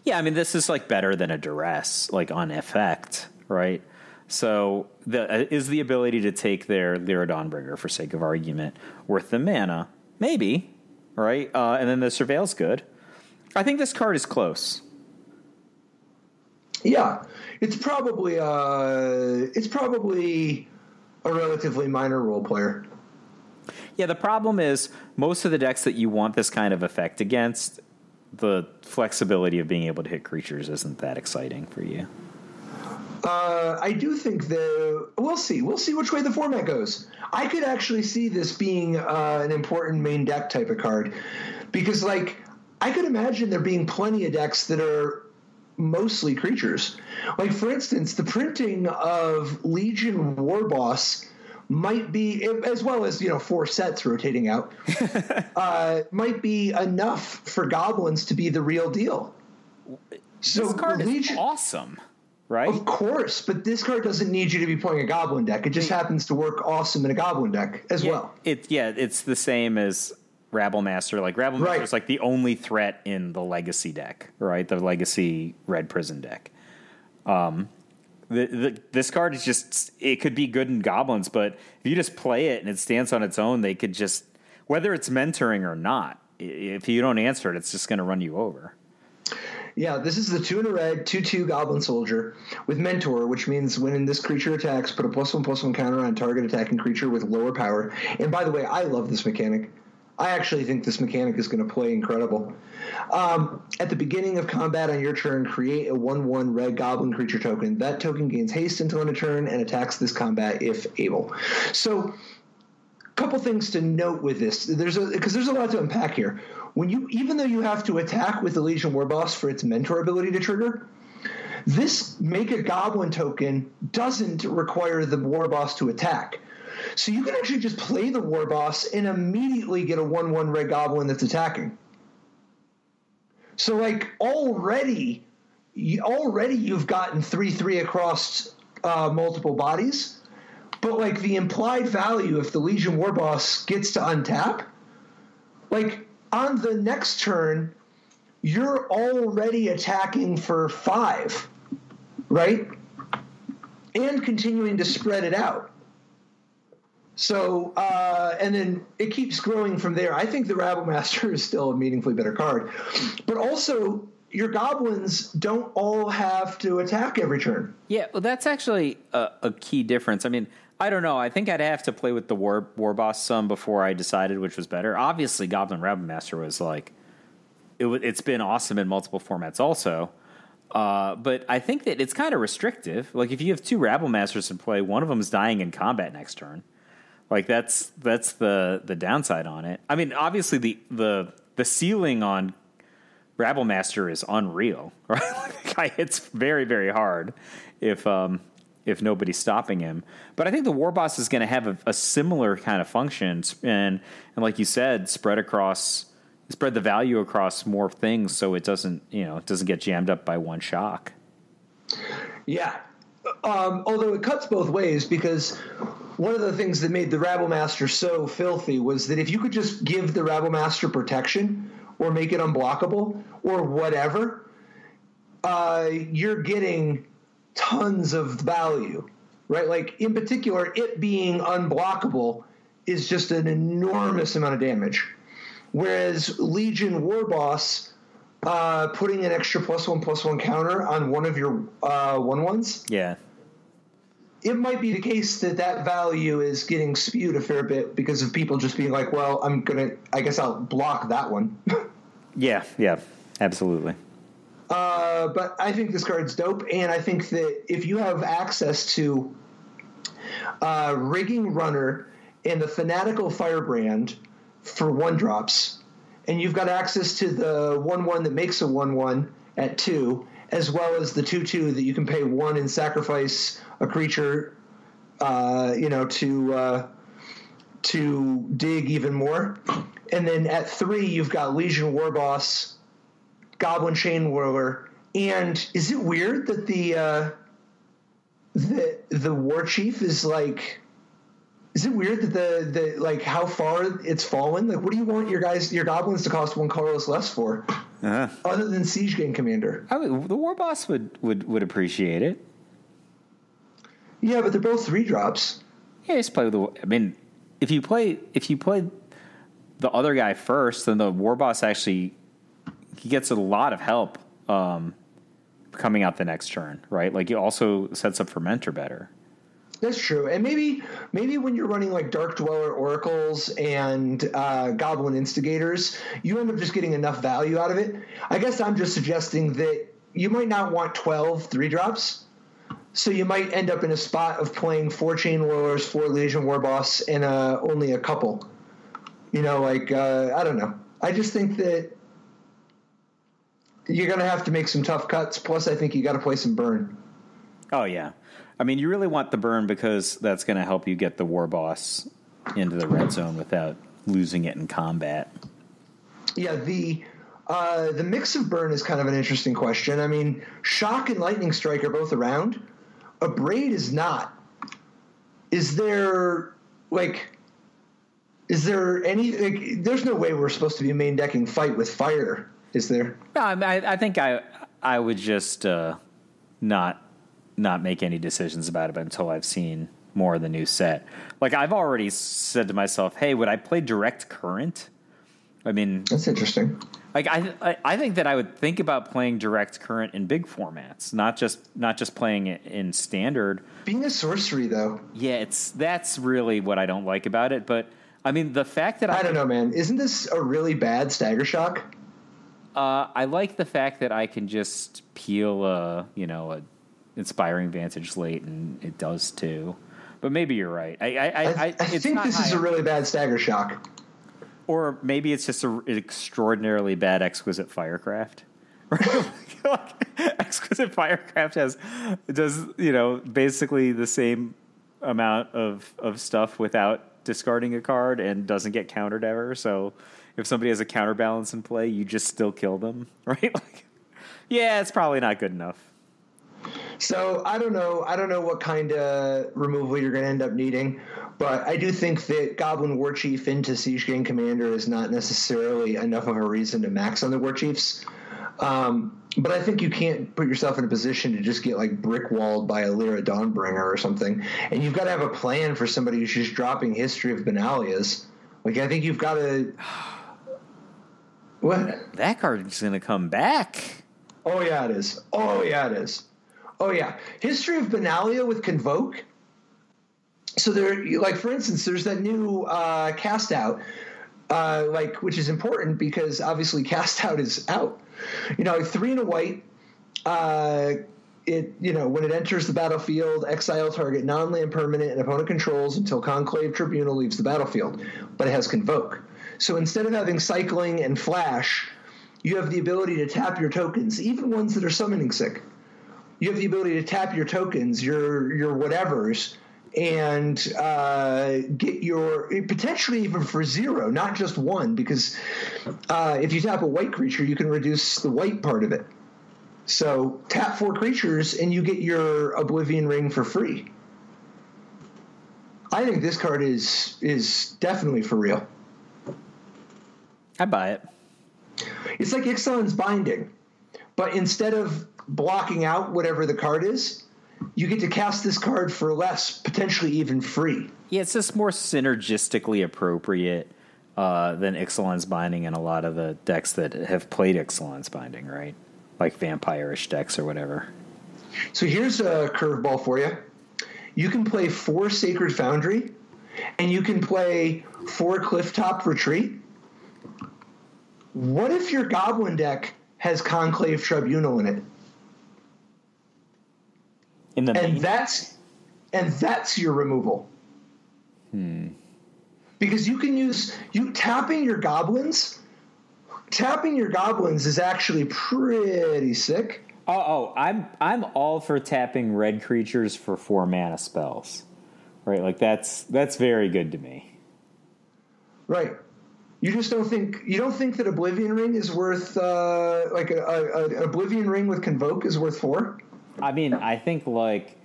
Yeah, this is, better than a Duress, on effect, right? So, is the ability to take their Lyra Dawnbringer, for sake of argument, worth the mana? Maybe. Right, and then the Surveil's good. I think this card is close. Yeah, it's probably a relatively minor role player. Yeah, the problem is most of the decks that you want this kind of effect against, the flexibility of being able to hit creatures isn't that exciting for you. I do think we'll see which way the format goes. I could actually see this being an important main deck type of card, because I could imagine there being plenty of decks that are mostly creatures. Like, for instance, the printing of Legion Warboss might be, as well as 4 sets rotating out, might be enough for goblins to be the real deal. So this card is awesome. Right? Of course, but this card doesn't need you to be playing a goblin deck. It just happens to work awesome in a goblin deck as well. It's the same as Rabblemaster. Rabblemaster is the only threat in the Legacy deck, right? The Legacy Red Prison deck. This card is just, it could be good in goblins, but if you just play it and it stands on its own, they could just, whether it's mentoring or not, if you don't answer it, it's just going to run you over. Yeah, this is the 2 in a red, 2/2 Goblin Soldier with Mentor, which means when this creature attacks, put a +1/+1 counter on target attacking creature with lower power. And by the way, I love this mechanic. I actually think this mechanic is going to play incredible. At the beginning of combat on your turn, create a 1/1 red goblin creature token. That token gains haste until end of turn and attacks this combat if able. So, couple things to note with this. Because there's a lot to unpack here. Even though you have to attack with the Legion Warboss for its mentor ability to trigger, this make a goblin token doesn't require the Warboss to attack. So you can actually just play the Warboss and immediately get a 1/1 red goblin that's attacking. So already you've gotten 3/3 across multiple bodies. But the implied value, if the Legion Warboss gets to untap, on the next turn, you're already attacking for 5, right? And continuing to spread it out. So, and then it keeps growing from there. I think the Rabblemaster is still a meaningfully better card. But also, your goblins don't all have to attack every turn. Yeah, well, that's actually a key difference. I don't know. I think I'd have to play with the Warboss some before I decided which was better. Obviously, Goblin Rabblemaster was it's been awesome in multiple formats also. But I think that it's kind of restrictive. If you have 2 Rabblmasters in play, one of them is dying in combat next turn. Like that's the downside on it. I mean, obviously the ceiling on Rabblemaster is unreal, right? Like, the guy hits very, very hard if nobody's stopping him. But I think the War Boss is going to have a similar kind of function, and like you said, spread the value across more things, so it doesn't get jammed up by one shock. Yeah. Although it cuts both ways, because one of the things that made the Rabblemaster so filthy was that if you could just give the Rabblemaster protection or make it unblockable or whatever, you're getting tons of value, right? Like, in particular, it being unblockable is just an enormous amount of damage. Whereas Legion War Boss, putting an extra +1/+1 counter on one of your 1/1s. Yeah. It might be the case that value is getting spewed a fair bit because of people just being like, well, I guess I'll block that one. Yeah, absolutely. But I think this card's dope, and I think that if you have access to Rigging Runner and the Fanatical Firebrand for 1-drops, and you've got access to the 1/1 that makes a 1/1 at 2, as well as the 2/2 that you can pay 1 and sacrifice a creature, to dig even more. And then at 3, you've got Legion War Boss, Goblin Chain Whirler, and is it weird that the War Chief is like? Is it weird that the like how far it's fallen? Like, what do you want your goblins to cost 1 colorless less for? Other than Siege Gang Commander? I mean, the War Boss would appreciate it. Yeah, but they're both 3-drops. Yeah, just play with if you play the other guy first, then the War Boss actually he gets a lot of help coming out the next turn, right? Like, it also sets up for Mentor better. That's true. And maybe when you're running like Dark Dweller Oracles and Goblin Instigators, you end up just getting enough value out of it. I guess I'm just suggesting that you might not want 12 3-drops. So you might end up in a spot of playing 4 Chain Whirlers, 4 Legion War Boss, and only a couple. I don't know. I just think that you're going to have to make some tough cuts. Plus, I think you got to play some burn. Oh, yeah. I mean, you really want the burn because that's going to help you get the War Boss into the red zone without losing it in combat. Yeah, the mix of burn is kind of an interesting question. I mean, Shock and Lightning Strike are both around. Abrade is not. Is there any? There's no way we're supposed to be main decking Fight with Fire, is there? No, I think I would just not make any decisions about it until I've seen more of the new set. Like, I've already said to myself, hey, would I play Direct Current? I mean, that's interesting. Like, I think that I would think about playing Direct Current in big formats, not just playing it in standard. Being a sorcery, though. Yeah, that's really what I don't like about it. But I mean, the fact that I don't know, man. Isn't this a really bad Stagger Shock? I like the fact that I can just peel a Inspiring Vantage late, and it does too. But maybe you're right. I think this is a really bad Stagger Shock. Or maybe it's just an extraordinarily bad Exquisite Firecraft. Exquisite Firecraft does basically the same amount of stuff without discarding a card and doesn't get countered ever. So if somebody has a counterbalance in play, you just still kill them, right? Yeah, it's probably not good enough. So I don't know what kind of removal you're going to end up needing, but I do think that Goblin War Chief into Siege Gang Commander is not necessarily enough of a reason to max on the War Chiefs. But I think you can't put yourself in a position to just get like brick-walled by a Lyra Dawnbringer or something. And you've got to have a plan for somebody who's just dropping History of Benalias. Like, I think you've got to... What? That card is going to come back. Oh, yeah, it is. Oh, yeah. History of Benalia with Convoke. So there, like, for instance, there's that new cast out, which is important because obviously cast out is out. 3 and a white, when it enters the battlefield, exile target non-land permanent and opponent controls until Conclave Tribunal leaves the battlefield. But it has Convoke. So instead of having cycling and flash, you have the ability to tap your tokens, even ones that are summoning sick. You have the ability to tap your tokens, your whatevers, and get your potentially even for 0, not just 1, because if you tap a white creature, you can reduce the white part of it. So tap 4 creatures and you get your Oblivion Ring for free. I think this card is definitely for real. I buy it. It's like Ixalan's Binding, but instead of blocking out whatever the card is, you get to cast this card for less, potentially even free. Yeah, it's just more synergistically appropriate than Ixalan's Binding in a lot of the decks that have played Ixalan's Binding, right? Like vampire-ish decks or whatever. So here's a curveball for you. You can play 4 Sacred Foundry, and you can play 4 Clifftop Retreat. What if your Goblin deck has Conclave Tribunal in it? And that's your removal. Because you can use tapping your goblins. Tapping your goblins is actually pretty sick. I'm all for tapping red creatures for 4 mana spells. Right, like that's very good to me. Right. You just don't think that Oblivion Ring is worth like an Oblivion Ring with Convoke is worth 4? I mean, I think like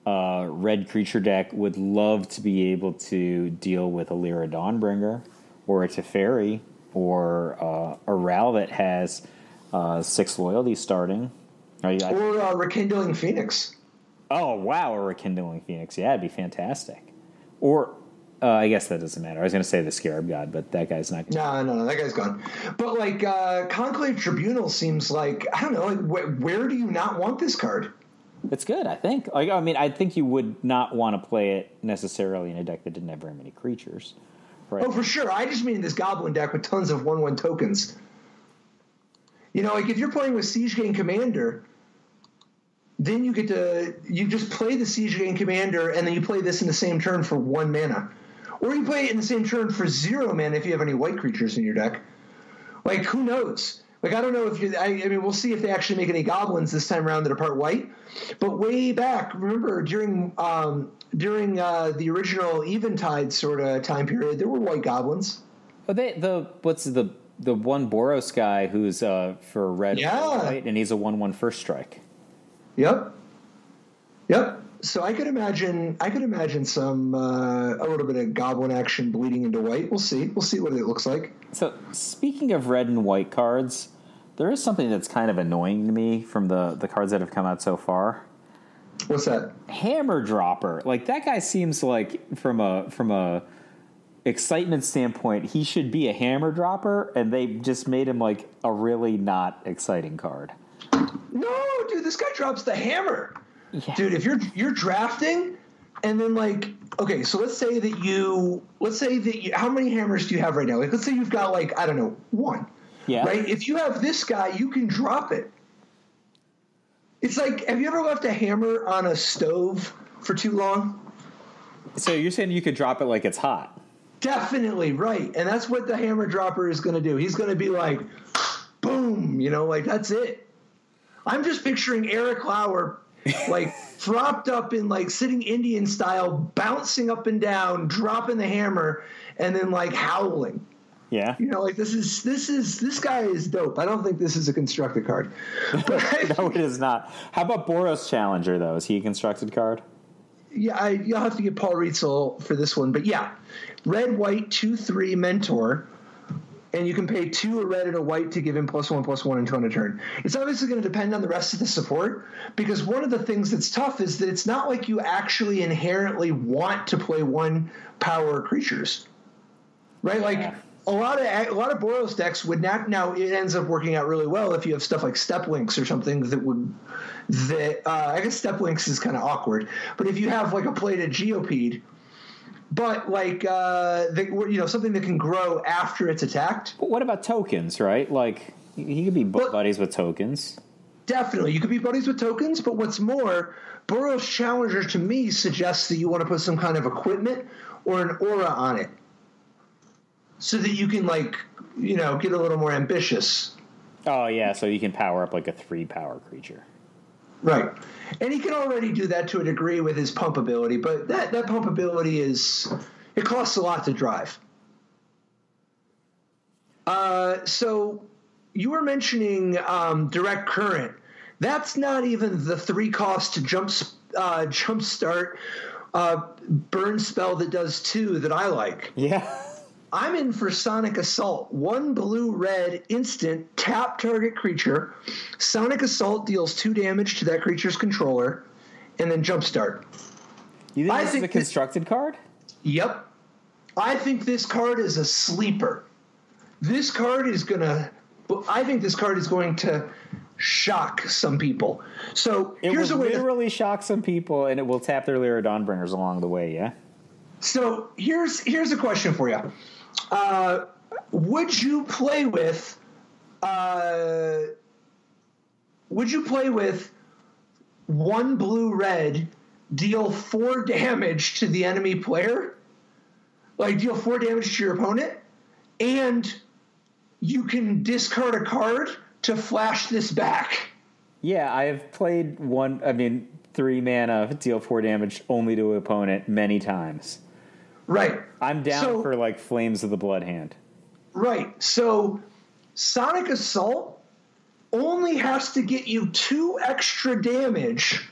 red creature deck would love to be able to deal with a Lyra Dawnbringer or a Teferi or a Ral that has 6 loyalty starting. Or Rekindling Phoenix. Oh, wow, a Rekindling Phoenix. Yeah, it'd be fantastic. Or I guess that doesn't matter. I was going to say the Scarab God, but that guy's not. No, that guy's gone. But like Conclave Tribunal seems like, I don't know, like where do you not want this card? It's good, I think. Like, I mean, I think you would not want to play it necessarily in a deck that didn't have very many creatures. Right? Oh, for sure. I just mean this Goblin deck with tons of 1/1 tokens. Like if you're playing with Siege Gang Commander, then you just play the Siege Gang Commander and then you play this in the same turn for 1 mana. Or you play it in the same turn for 0 mana if you have any white creatures in your deck. Like, who knows? Like, I don't know if I mean, we'll see if they actually make any goblins this time around that are part white. But way back, remember, during the original Eventide sort of time period, there were white goblins. What's the one Boros guy who's for red, white, and he's a 1/1 first strike. Yep. So I could imagine some a little bit of goblin action bleeding into white. We'll see what it looks like. So speaking of red and white cards, there is something that's kind of annoying to me from the cards that have come out so far. What's that? Hammer Dropper. Like, that guy seems like from a excitement standpoint, he should be a Hammer Dropper, and they just made him like a really not exciting card. No, dude, this guy drops the hammer. Yeah. Dude, if you're drafting, and then like, okay, so let's say that you how many hammers do you have right now? Like, let's say you've got like, I don't know, 1. Yeah. Right? If you have this guy, you can drop it. It's like, have you ever left a hammer on a stove for too long? So you're saying you could drop it like it's hot? Definitely, right. And that's what the Hammer Dropper is going to do. He's going to be like, boom, like that's it. I'm just picturing Eric Lauer like propped up in like sitting Indian style, bouncing up and down, dropping the hammer, and then like howling. Yeah. Like this guy is dope. I don't think this is a constructed card. No, it is not. How about Boros Challenger, though? Is he a constructed card? Yeah, you'll have to get Paul Rietzel for this one. But yeah, red, white, 2/3 mentor. And you can pay 2 a red and a white to give him +1/+1 until end of turn. It's obviously going to depend on the rest of the support, because one of the things that's tough is that it's not like you actually inherently want to play 1 power creatures, right? Like a lot of Boros decks would not. Now it ends up working out really well if you have stuff like Step Links or something I guess Step Links is kind of awkward, but if you have like a plated Geopede. But like something that can grow after it's attacked. But what about tokens, right? Like, he could be buddies with tokens. Definitely. You could be buddies with tokens, but what's more, Boros Challenger to me suggests that you want to put some kind of equipment or an aura on it so that you can, like, you know, get a little more ambitious. Oh, yeah, so you can power up like a 3-power creature. Right. And he can already do that to a degree with his pump ability, but that pump ability it costs a lot to drive. So you were mentioning direct current. That's not even the 3 cost to jump start burn spell that does 2 that I like. Yeah. I'm in for Sonic Assault. 1 blue-red instant tap target creature. Sonic Assault deals 2 damage to that creature's controller, and then jumpstart. You think this is a constructed card? Yep. I think this card is a sleeper. This card is I think this card is going to shock some people. So here's a way literally shock some people, and it will tap their Lyra Dawnbringers along the way, yeah? So here's a question for you. Would you play with 1 blue-red, deal 4 damage to the enemy player? Like, deal 4 damage to your opponent, and you can discard a card to flash this back. Yeah, I have played 3 mana, deal 4 damage only to an opponent many times. Right. I'm down for, like, Flames of the Blood Hand. Right. So Sonic Assault only has to get you 2 extra damage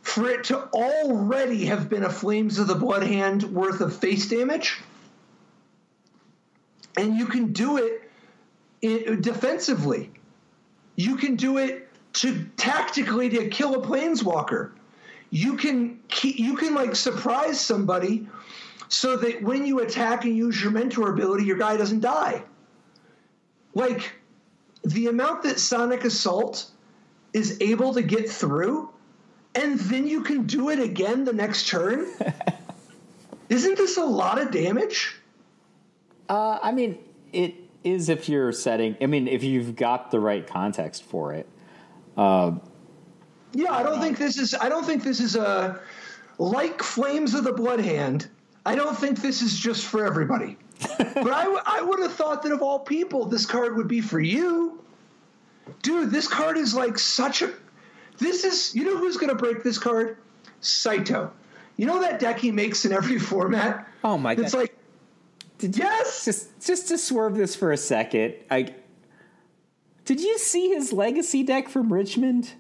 for it to already have been a Flames of the Blood Hand worth of face damage. And you can do it defensively. You can do it tactically to kill a Planeswalker. You can like surprise somebody so that when you attack and use your mentor ability, your guy doesn't die. Like, the amount that Sonic Assault is able to get through, and then you can do it again the next turn. Isn't this a lot of damage? It is if you're if you've got the right context for it. Yeah, I don't think this is a like Flames of the Blood Hand. I don't think this is just for everybody. But I would have thought that of all people, this card would be for you. Dude, this card is like you know who's going to break this card? Saito. You know that deck he makes in every format? Oh my God. It's like, yes! Just to swerve this for a second, did you see his legacy deck from Richmond?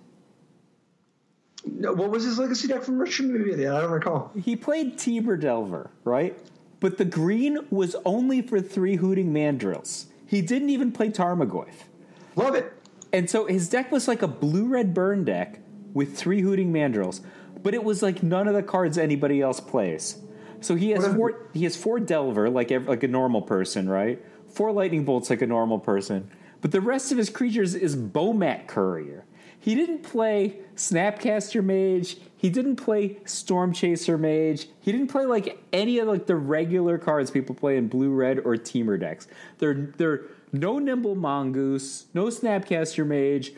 No, what was his legacy deck from Richmond? Maybe I don't recall. He played Tiber Delver, right? But the green was only for 3 Hooting Mandrills. He didn't even play Tarmogoyf. Love it. And so his deck was like a blue-red burn deck with 3 Hooting Mandrills, but it was like none of the cards anybody else plays. So he has 4 Delver like a normal person, right? 4 Lightning Bolts like a normal person. But the rest of his creatures is Bomat Courier. He didn't play Snapcaster Mage. He didn't play Storm Chaser Mage. He didn't play like any of like the regular cards people play in blue, red, or Teamer decks. They're no Nimble Mongoose, no Snapcaster Mage,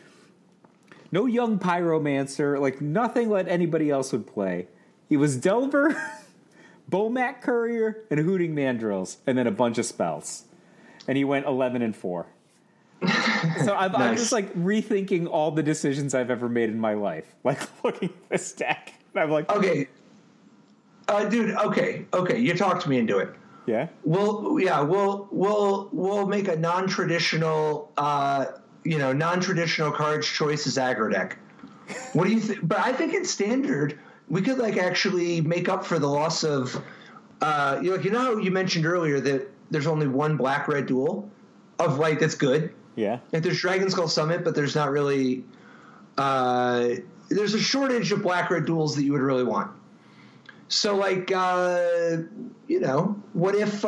no Young Pyromancer, like nothing that anybody else would play. He was Delver, Bomat Courier, and Hooting Mandrills, and then a bunch of spells. And he went 11-4. So I'm just like rethinking all the decisions I've ever made in my life. Like looking at this deck, and I'm like, okay, dude, okay, you talked me into it. Yeah. We'll make a non-traditional cards choice as aggro deck. What do you think? But I think in standard we could like actually make up for the loss of how you mentioned earlier that there's only 1 black-red duel of like that's good. Yeah. If there's Dragon Skull Summit, but there's not really there's a shortage of black-red duels that you would really want. So like what if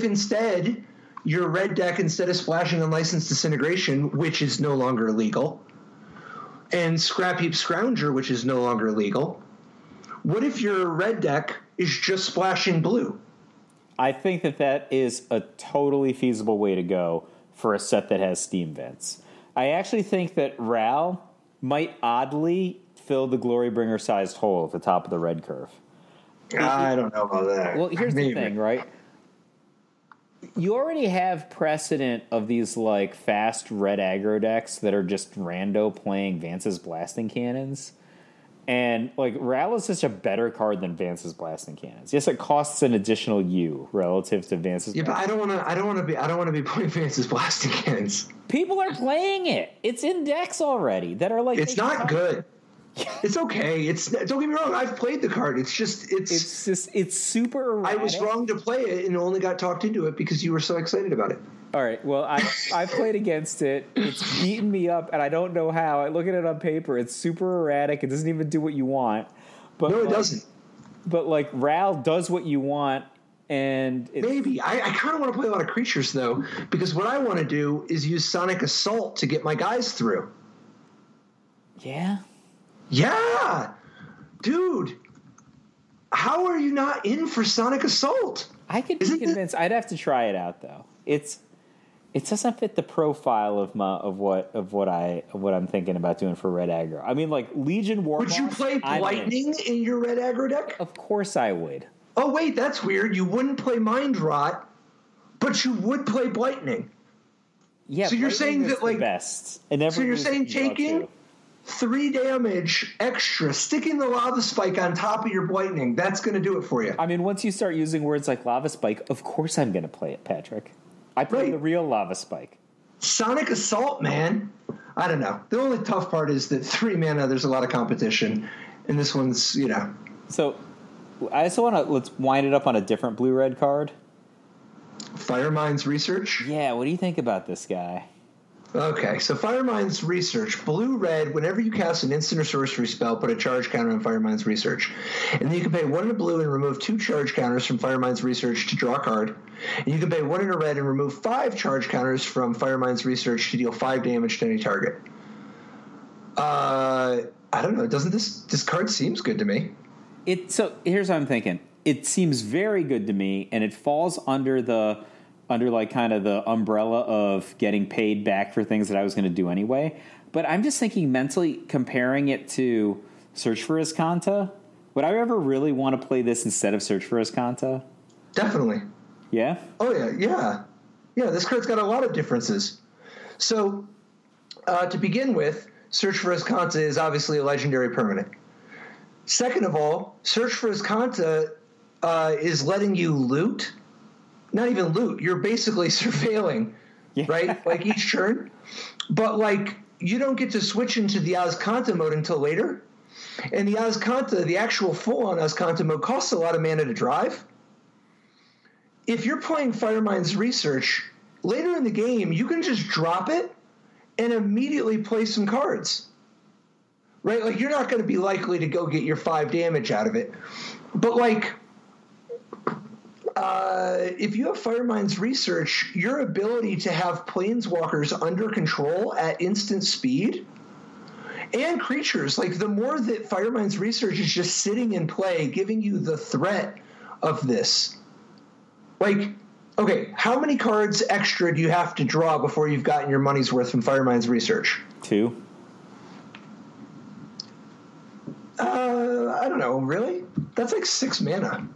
instead your red deck, instead of splashing Unlicensed Disintegration, which is no longer illegal, and Scrap Heap Scrounger, which is no longer illegal, what if your red deck is just splashing blue? I think that is a totally feasible way to go for a set that has steam vents. I actually think that Ral might oddly fill the Glorybringer-sized hole at the top of the red curve. I don't know about that. Well, here's the thing, right? You already have precedent of these like fast red aggro decks that are just rando playing Vance's Blasting Cannons. And like Ral is such a better card than Vance's Blasting Cannons. Yes, it costs an additional U relative to Vance's. Yeah, but I don't want to be playing Vance's Blasting Cannons. People are playing it. It's in decks already that are like. It's not good. It's okay. Don't get me wrong. I've played the card. It's super erratic. I was wrong to play it and only got talked into it because you were so excited about it. All right. Well, I've played against it. It's beaten me up, and I don't know how. I look at it on paper. It's super erratic. It doesn't even do what you want. But no, it doesn't. But like Ral does what you want, and maybe I kind of want to play a lot of creatures though, because what I want to do is use Sonic Assault to get my guys through. Yeah. Yeah, dude. How are you not in for Sonic Assault? I could be convinced. I'd have to try it out though. It doesn't fit the profile of what I'm thinking about doing for red aggro. I mean, like Legion War. Would you play Lightning in your red aggro deck? Of course I would. Oh wait, that's weird. You wouldn't play Mind Rot, but you would play Lightning. Yeah. So you're saying that like best. So you're saying taking 3 damage extra, sticking the Lava Spike on top of your Lightning, that's going to do it for you. I mean, once you start using words like Lava Spike, of course I'm going to play it, Patrick. I play the real Lava Spike. Sonic Assault, man. I don't know. The only tough part is that 3 mana, there's a lot of competition. And this one's, So, I also want to, let's wind it up on a different blue-red card. Firemind's Research? Yeah, what do you think about this guy? Okay, so Firemind's Research, blue-red, whenever you cast an instant or sorcery spell, put a charge counter on Firemind's Research. And then you can pay 1 in a blue and remove 2 charge counters from Firemind's Research to draw a card. And you can pay 1 in a red and remove 5 charge counters from Firemind's Research to deal 5 damage to any target. I don't know, doesn't this card seems good to me? So here's what I'm thinking. It seems very good to me, and it falls under like kind of the umbrella of getting paid back for things that I was going to do anyway. But I'm just thinking mentally comparing it to Search for Azcanta. Would I ever really want to play this instead of Search for Azcanta? Definitely. Yeah? Oh, yeah. Yeah, this card's got a lot of differences. So, to begin with, Search for Azcanta is obviously a legendary permanent. Second of all, Search for Azcanta is letting you loot. Not even loot. You're basically surveilling, right? Like each turn. But like you don't get to switch into the Azcanta mode until later. And the Azcanta, the actual full-on Azcanta mode, costs a lot of mana to drive. If you're playing Firemind's Research, later in the game, you can just drop it and immediately play some cards. Right? Like you're not going to be likely to go get your 5 damage out of it. But like if you have Firemind's Research, your ability to have planeswalkers under control at instant speed and creatures, like the more that Firemind's Research is just sitting in play, giving you the threat of this. Like, okay, how many cards extra do you have to draw before you've gotten your money's worth from Firemind's Research? 2. I don't know, really? That's like 6 mana.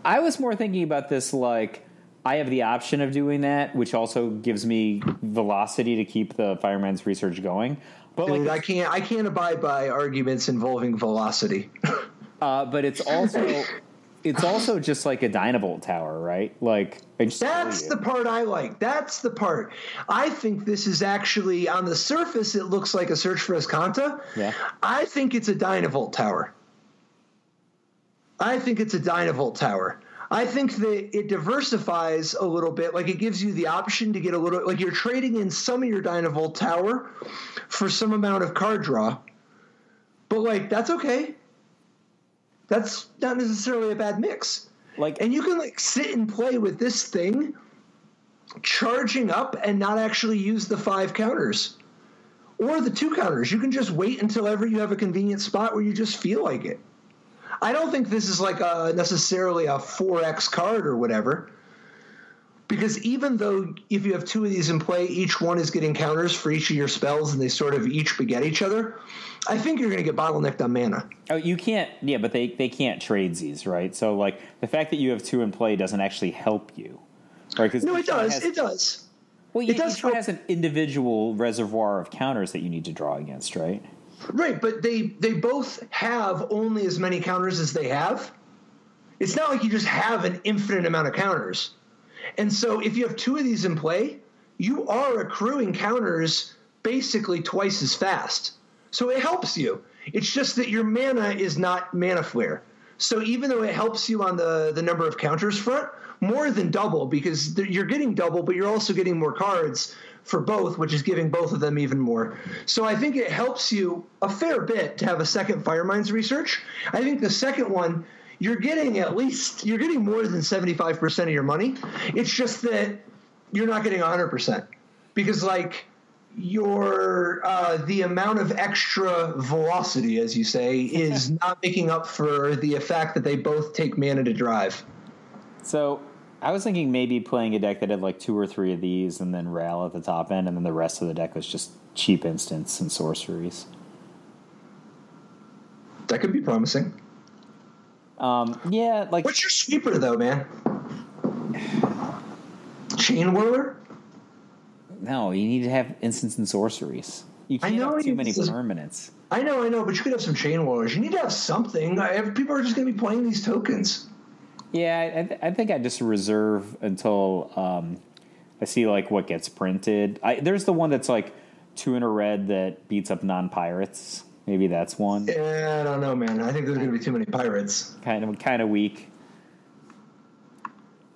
I was more thinking about this like I have the option of doing that, which also gives me velocity to keep the Firemind's Research going. But dude, like, I can't abide by arguments involving velocity. But it's also just like a Dynavolt tower, right? Like that's the part I like. That's the part. I think this is actually on the surface it looks like a Search for Azcanta. Yeah. I think it's a Dynavolt tower. I think that it diversifies a little bit. Like it gives you the option to get a little, like you're trading in some of your Dynavolt tower for some amount of card draw. But like, that's okay. That's not necessarily a bad mix. Like, and you can like sit and play with this thing, charging up and not actually use the 5 counters or the 2 counters. You can just wait until ever you have a convenient spot where you just feel like it. I don't think this is like necessarily a 4X card or whatever, Because even though if you have two of these in play, each one is getting counters for each of your spells, and they sort of each beget each other, I think you're going to get bottlenecked on mana. Oh, you can't. Yeah, but they can't trade these, right? So, like, the fact that you have two in play doesn't actually help you, right? No, it does. It does. Well, it does each one has an individual reservoir of counters that you need to draw against, right? Right, but they both have only as many counters as they have. It's not like you just have an infinite amount of counters. And so if you have two of these in play, you are accruing counters basically twice as fast. So it helps you. It's just that your mana is not mana flare. So even though it helps you on the number of counters front, more than double, because you're getting double, but you're also getting more cards for both, which is giving both of them even more. So I think it helps you a fair bit to have a second Firemind's research. I think the second one, you're getting more than 75% of your money. It's just that you're not getting 100%, because like the amount of extra velocity, as you say, is not making up for the fact that they both take mana to drive. So I was thinking maybe playing a deck that had like two or three of these and then Ral at the top end, and then the rest of the deck was just cheap instants and sorceries. That could be promising. Yeah, like... What's your sweeper, though, man? Chain Whirler? No, you need to have instants and sorceries. You can't have too many permanents. I know, but you could have some Chain Whirlers. You need to have something. People are just going to be playing these tokens. Yeah, I think I just reserve until I see like what gets printed. There's the one that's like 2 in a red that beats up non-pirates. Maybe that's one. Yeah, I don't know, man. I think there's going to be too many pirates. Kind of weak.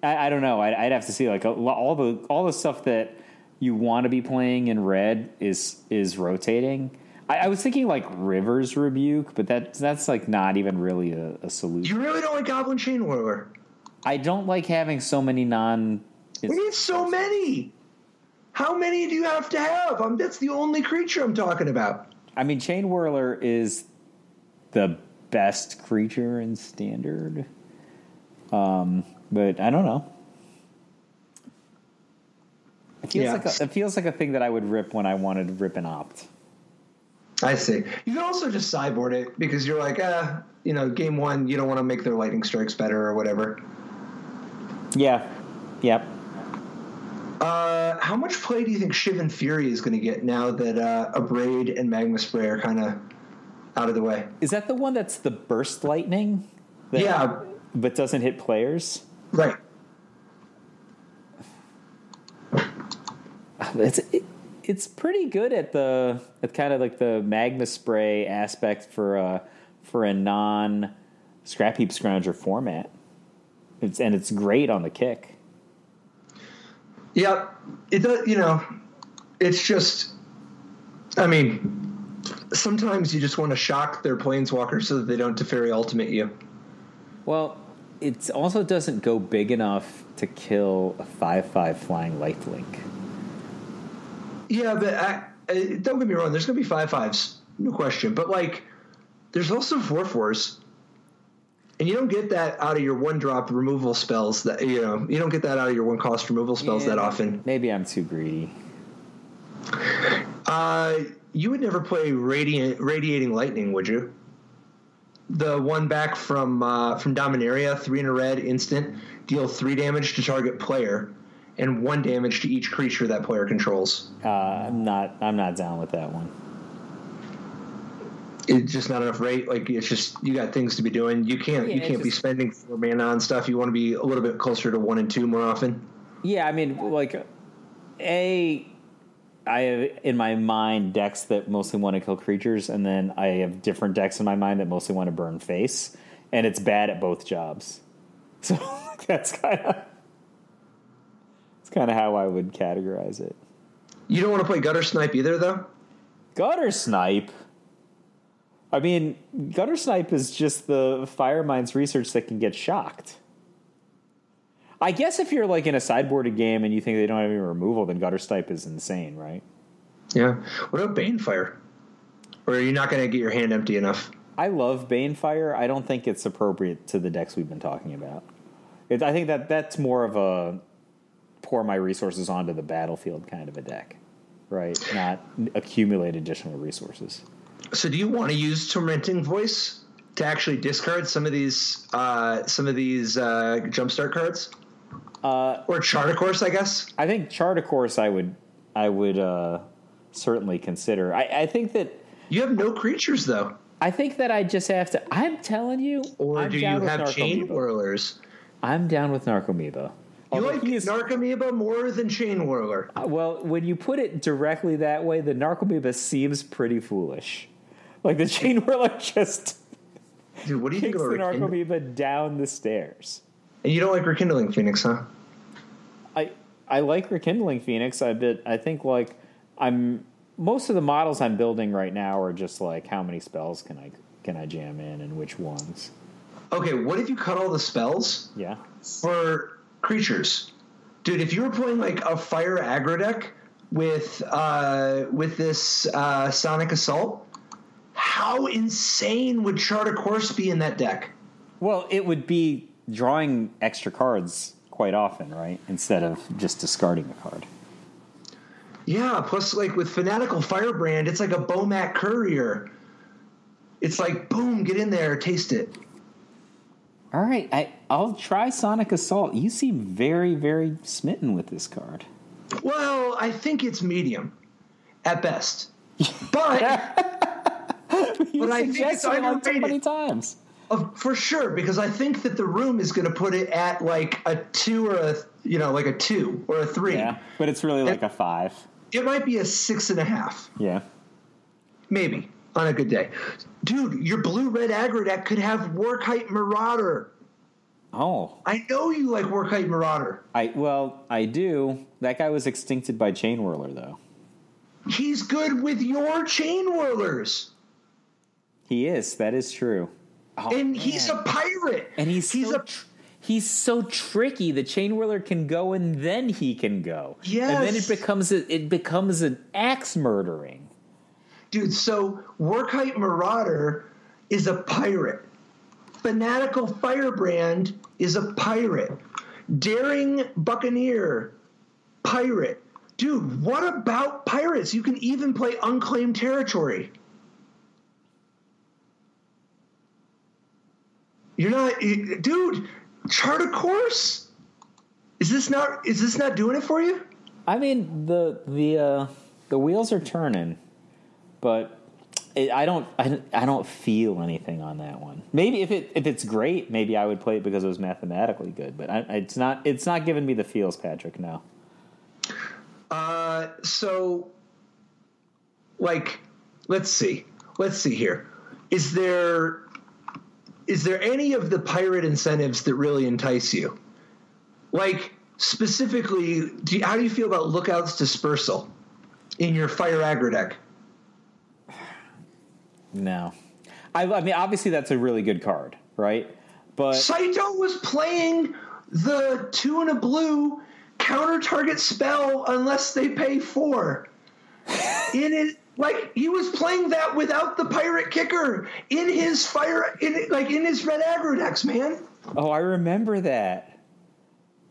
I don't know. I'd have to see like all the stuff that you want to be playing in red is rotating. I was thinking like River's Rebuke, but that's like not even really a solution. You really don't like Goblin Chain Whirler? I don't like having so many non... We need so many! How many do you have to have? That's the only creature I'm talking about. I mean, Chain Whirler is the best creature in Standard. But I don't know. It feels like a thing that I would rip when I wanted to rip an opt. I see. You can also just sideboard it because you're like, game one, you don't want to make their lightning strikes better or whatever. Yeah. Yep. How much play do you think Shivan Fury is going to get now that Abrade and Magma Spray are kind of out of the way? Is that the one that's the burst lightning? Yeah. But doesn't hit players? Right. It's pretty good at kind of like the Magma Spray aspect for a non Scrap Heap Scrounger format. It's great on the kick. Yeah, it does. It's just. I mean, sometimes you just want to shock their planeswalkers so that they don't Teferi Ultimate you. Well, it also doesn't go big enough to kill a 5/5 flying lifelink. Yeah, but don't get me wrong. There's going to be 5/5s, no question. But there's also 4/4s, and you don't get that out of your 1-drop removal spells. That you don't get that out of your 1-cost removal spells that often. Maybe I'm too greedy. You would never play Radiating Lightning, would you? The one back from Dominaria, 3 in a red, instant, deal 3 damage to target player, and 1 damage to each creature that player controls. I'm not down with that one. It's just not enough rate. It's just you got things to be doing. You can't be spending 4 mana on stuff. You want to be a little bit closer to 1 and 2 more often. Yeah, I mean, I have in my mind decks that mostly want to kill creatures, and then I have different decks in my mind that mostly want to burn face, and it's bad at both jobs. So that's kind of how I would categorize it. You don't want to play Gutter Snipe either, though? Gutter Snipe? I mean, Gutter Snipe is just the Firemind's research that can get shocked. I guess if you're in a sideboarded game and you think they don't have any removal, then Gutter Snipe is insane, right? Yeah. What about Banefire? Or are you not going to get your hand empty enough? I love Banefire. I don't think it's appropriate to the decks we've been talking about. I think that's more of a pour my resources onto the battlefield kind of a deck, right? Not accumulate additional resources. So do you want to use Tormenting Voice to actually discard some of these Jumpstart cards? Or Chart a Course, I guess? I think Chart a Course I would certainly consider. I think that... You have no creatures, though. I think that I just have to... I'm telling you... Or do you have Chain Whirlers? I'm down with Narcomoeba. You like Narcomoeba more than Chain Whirler? Well, when you put it directly that way, the Narcomoeba seems pretty foolish. Like, the Chain Whirler just... Dude, what do you think about the Narcomoeba down the stairs. And you don't like Rekindling Phoenix, huh? I like Rekindling Phoenix. I think, like, most of the models I'm building right now are just like, how many spells can I jam in and which ones? Okay, what if you cut all the spells? Yeah. For creatures, dude. If you were playing like a fire aggro deck with this Sonic Assault, how insane would Chart a Course be in that deck? Well, it would be drawing extra cards quite often, right? Instead of just discarding a card. Yeah, plus like with Fanatical Firebrand, it's like a Bomac Courier. It's like, boom, get in there, taste it. All right, I'll try Sonic Assault. You seem very, very smitten with this card. Well, I think it's medium at best. But I think it's like so many times. For sure, because I think that the room is going to put it at like a 2 or a 2 or a 3. Yeah, but it's really like a 5. It might be a 6.5. Yeah, maybe on a good day, dude. Your blue-red aggro deck could have Workhite Marauder. Oh, I know you like Workhite Marauder. I do. That guy was extincted by Chain Whirler, though. He's good with your Chain Whirlers. He is. That is true. Oh, and man. He's a pirate. And he's so tricky. The Chain Whirler can go and then he can go. Yes. And then it becomes an axe murdering. Dude, so Workhite Marauder is a pirate. Fanatical Firebrand is a pirate. Daring Buccaneer, pirate. Dude, what about pirates? You can even play Unclaimed Territory. You're not, dude. Chart a Course. Is this not doing it for you? I mean, the wheels are turning, but I don't feel anything on that one. Maybe if it's great, maybe I would play it because it was mathematically good. But it's not giving me the feels, Patrick. No. So, like, let's see here. Is there any of the pirate incentives that really entice you? Like, specifically, how do you feel about Lookout's Dispersal in your fire aggro deck? No. I mean, obviously that's a really good card, right? But Saito was playing the 2 and a blue counter target spell unless they pay 4. In it. Like, he was playing that without the pirate kicker in his in his red aggro decks, man. Oh, I remember that.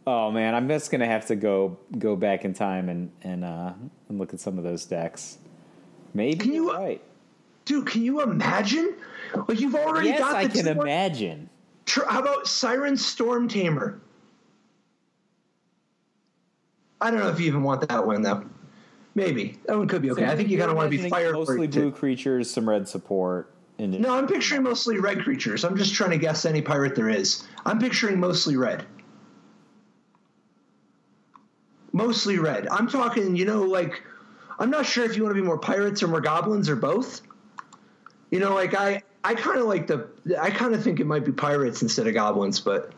Oh man, I'm just gonna have to go back in time and look at some of those decks. Maybe you're right, dude. Can you imagine? Like, you've already got the. Yes, I can imagine. How about Siren Storm Tamer? I don't know if you even want that one though. Maybe that one could be okay. So I think you kind of want to be fire. Mostly blue creatures, some red support. No, I'm picturing mostly red creatures. I'm just trying to guess any pirate there is. I'm picturing mostly red. Mostly red. I'm talking, like, I'm not sure if you want to be more pirates or more goblins or both. Like I kind of think it might be pirates instead of goblins, but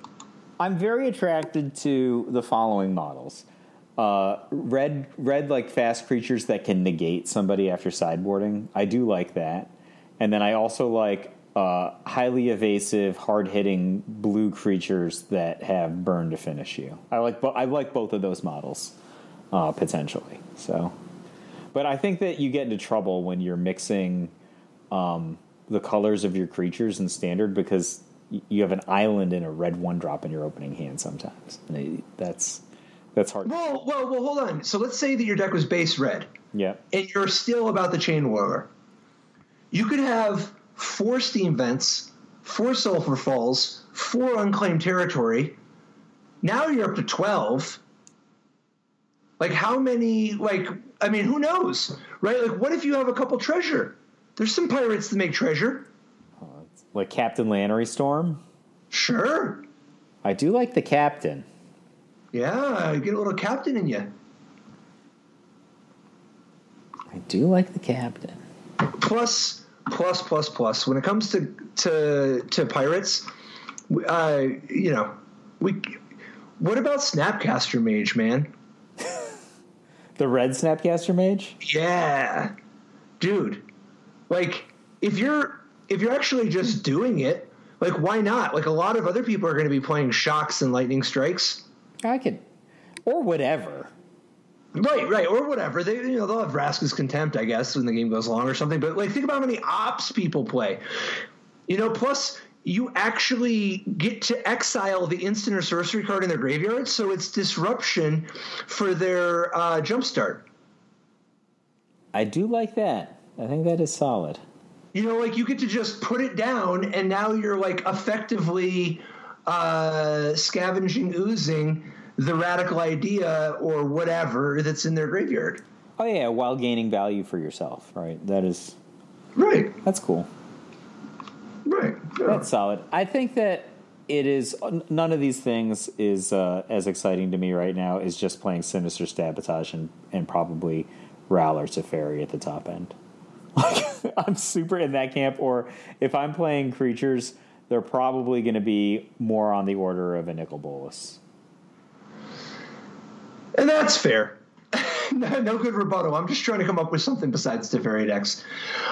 I'm very attracted to the following models. Red like fast creatures that can negate somebody after sideboarding. I do like that. And then I also like highly evasive, hard-hitting blue creatures that have burn to finish you. I like both of those models potentially. So, but I think that you get into trouble when you're mixing the colors of your creatures in standard because you have an island and a red 1-drop in your opening hand sometimes. And That's hard. Well, hold on. So let's say that your deck was base red. Yeah. And you're still about the Chain Whirler. You could have 4 Steam Vents, 4 Sulfur Falls, 4 Unclaimed Territory. Now you're up to 12. Like, how many, like, I mean, who knows, right? Like, what if you have a couple treasure? There's some pirates that make treasure. Like Captain Lannery Storm? Sure. I do like the Captain. Yeah, get a little Captain in you. I do like the Captain. Plus. When it comes to pirates, you know, what about Snapcaster Mage, man? The red Snapcaster Mage? Yeah. Dude. Like, if you're actually just doing it, like, why not? Like, a lot of other people are going to be playing Shocks and Lightning Strikes. I could, or whatever. Right, or whatever. They'll have Vraska's Contempt, I guess, when the game goes long or something. But, like, think about how many ops people play. You know, plus you actually get to exile the instant or sorcery card in their graveyard, so it's disruption for their jumpstart. I do like that. I think that is solid. You know, like, you get to just put it down, and now you're, like, effectively scavenging, oozing the radical idea or whatever that's in their graveyard. Oh, yeah, while gaining value for yourself, right? That is... Right. That's cool. Right. Yeah. That's solid. I think that it is... None of these things is as exciting to me right now as just playing Sinister Sabotage and probably Rowler Teferi at the top end. Like, I'm super in that camp. Or if I'm playing creatures, they're probably going to be more on the order of a Nicol Bolas. And that's fair. No good rebuttal. I'm just trying to come up with something besides Teferi decks.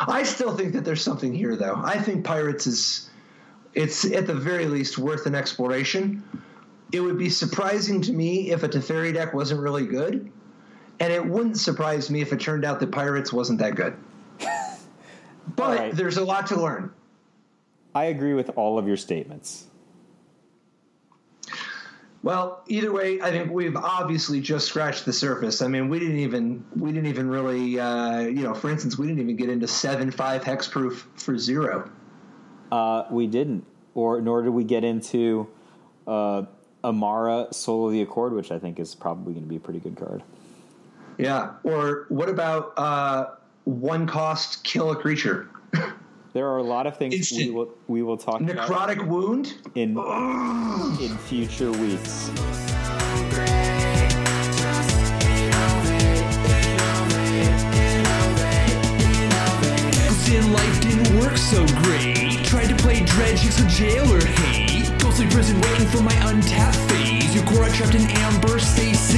I still think that there's something here, though. I think Pirates it's at the very least worth an exploration. It would be surprising to me if a Teferi deck wasn't really good, and it wouldn't surprise me if it turned out that Pirates wasn't that good. But right. There's a lot to learn. I agree with all of your statements. Well, either way, I think we've obviously just scratched the surface. I mean, we didn't even really, for instance, we didn't even get into 7/5 hexproof for 0. We didn't, nor did we get into Amara Soul of the Accord, which I think is probably going to be a pretty good card. Yeah. Or what about 1 cost kill a creature? There are a lot of things we will talk about. Necrotic Wound? In future weeks. In life didn't work so great. Tried to play Dredge, it's a jailer hate. Ghostly prison waiting for my untapped phase. Your core trapped in amber, stay safe.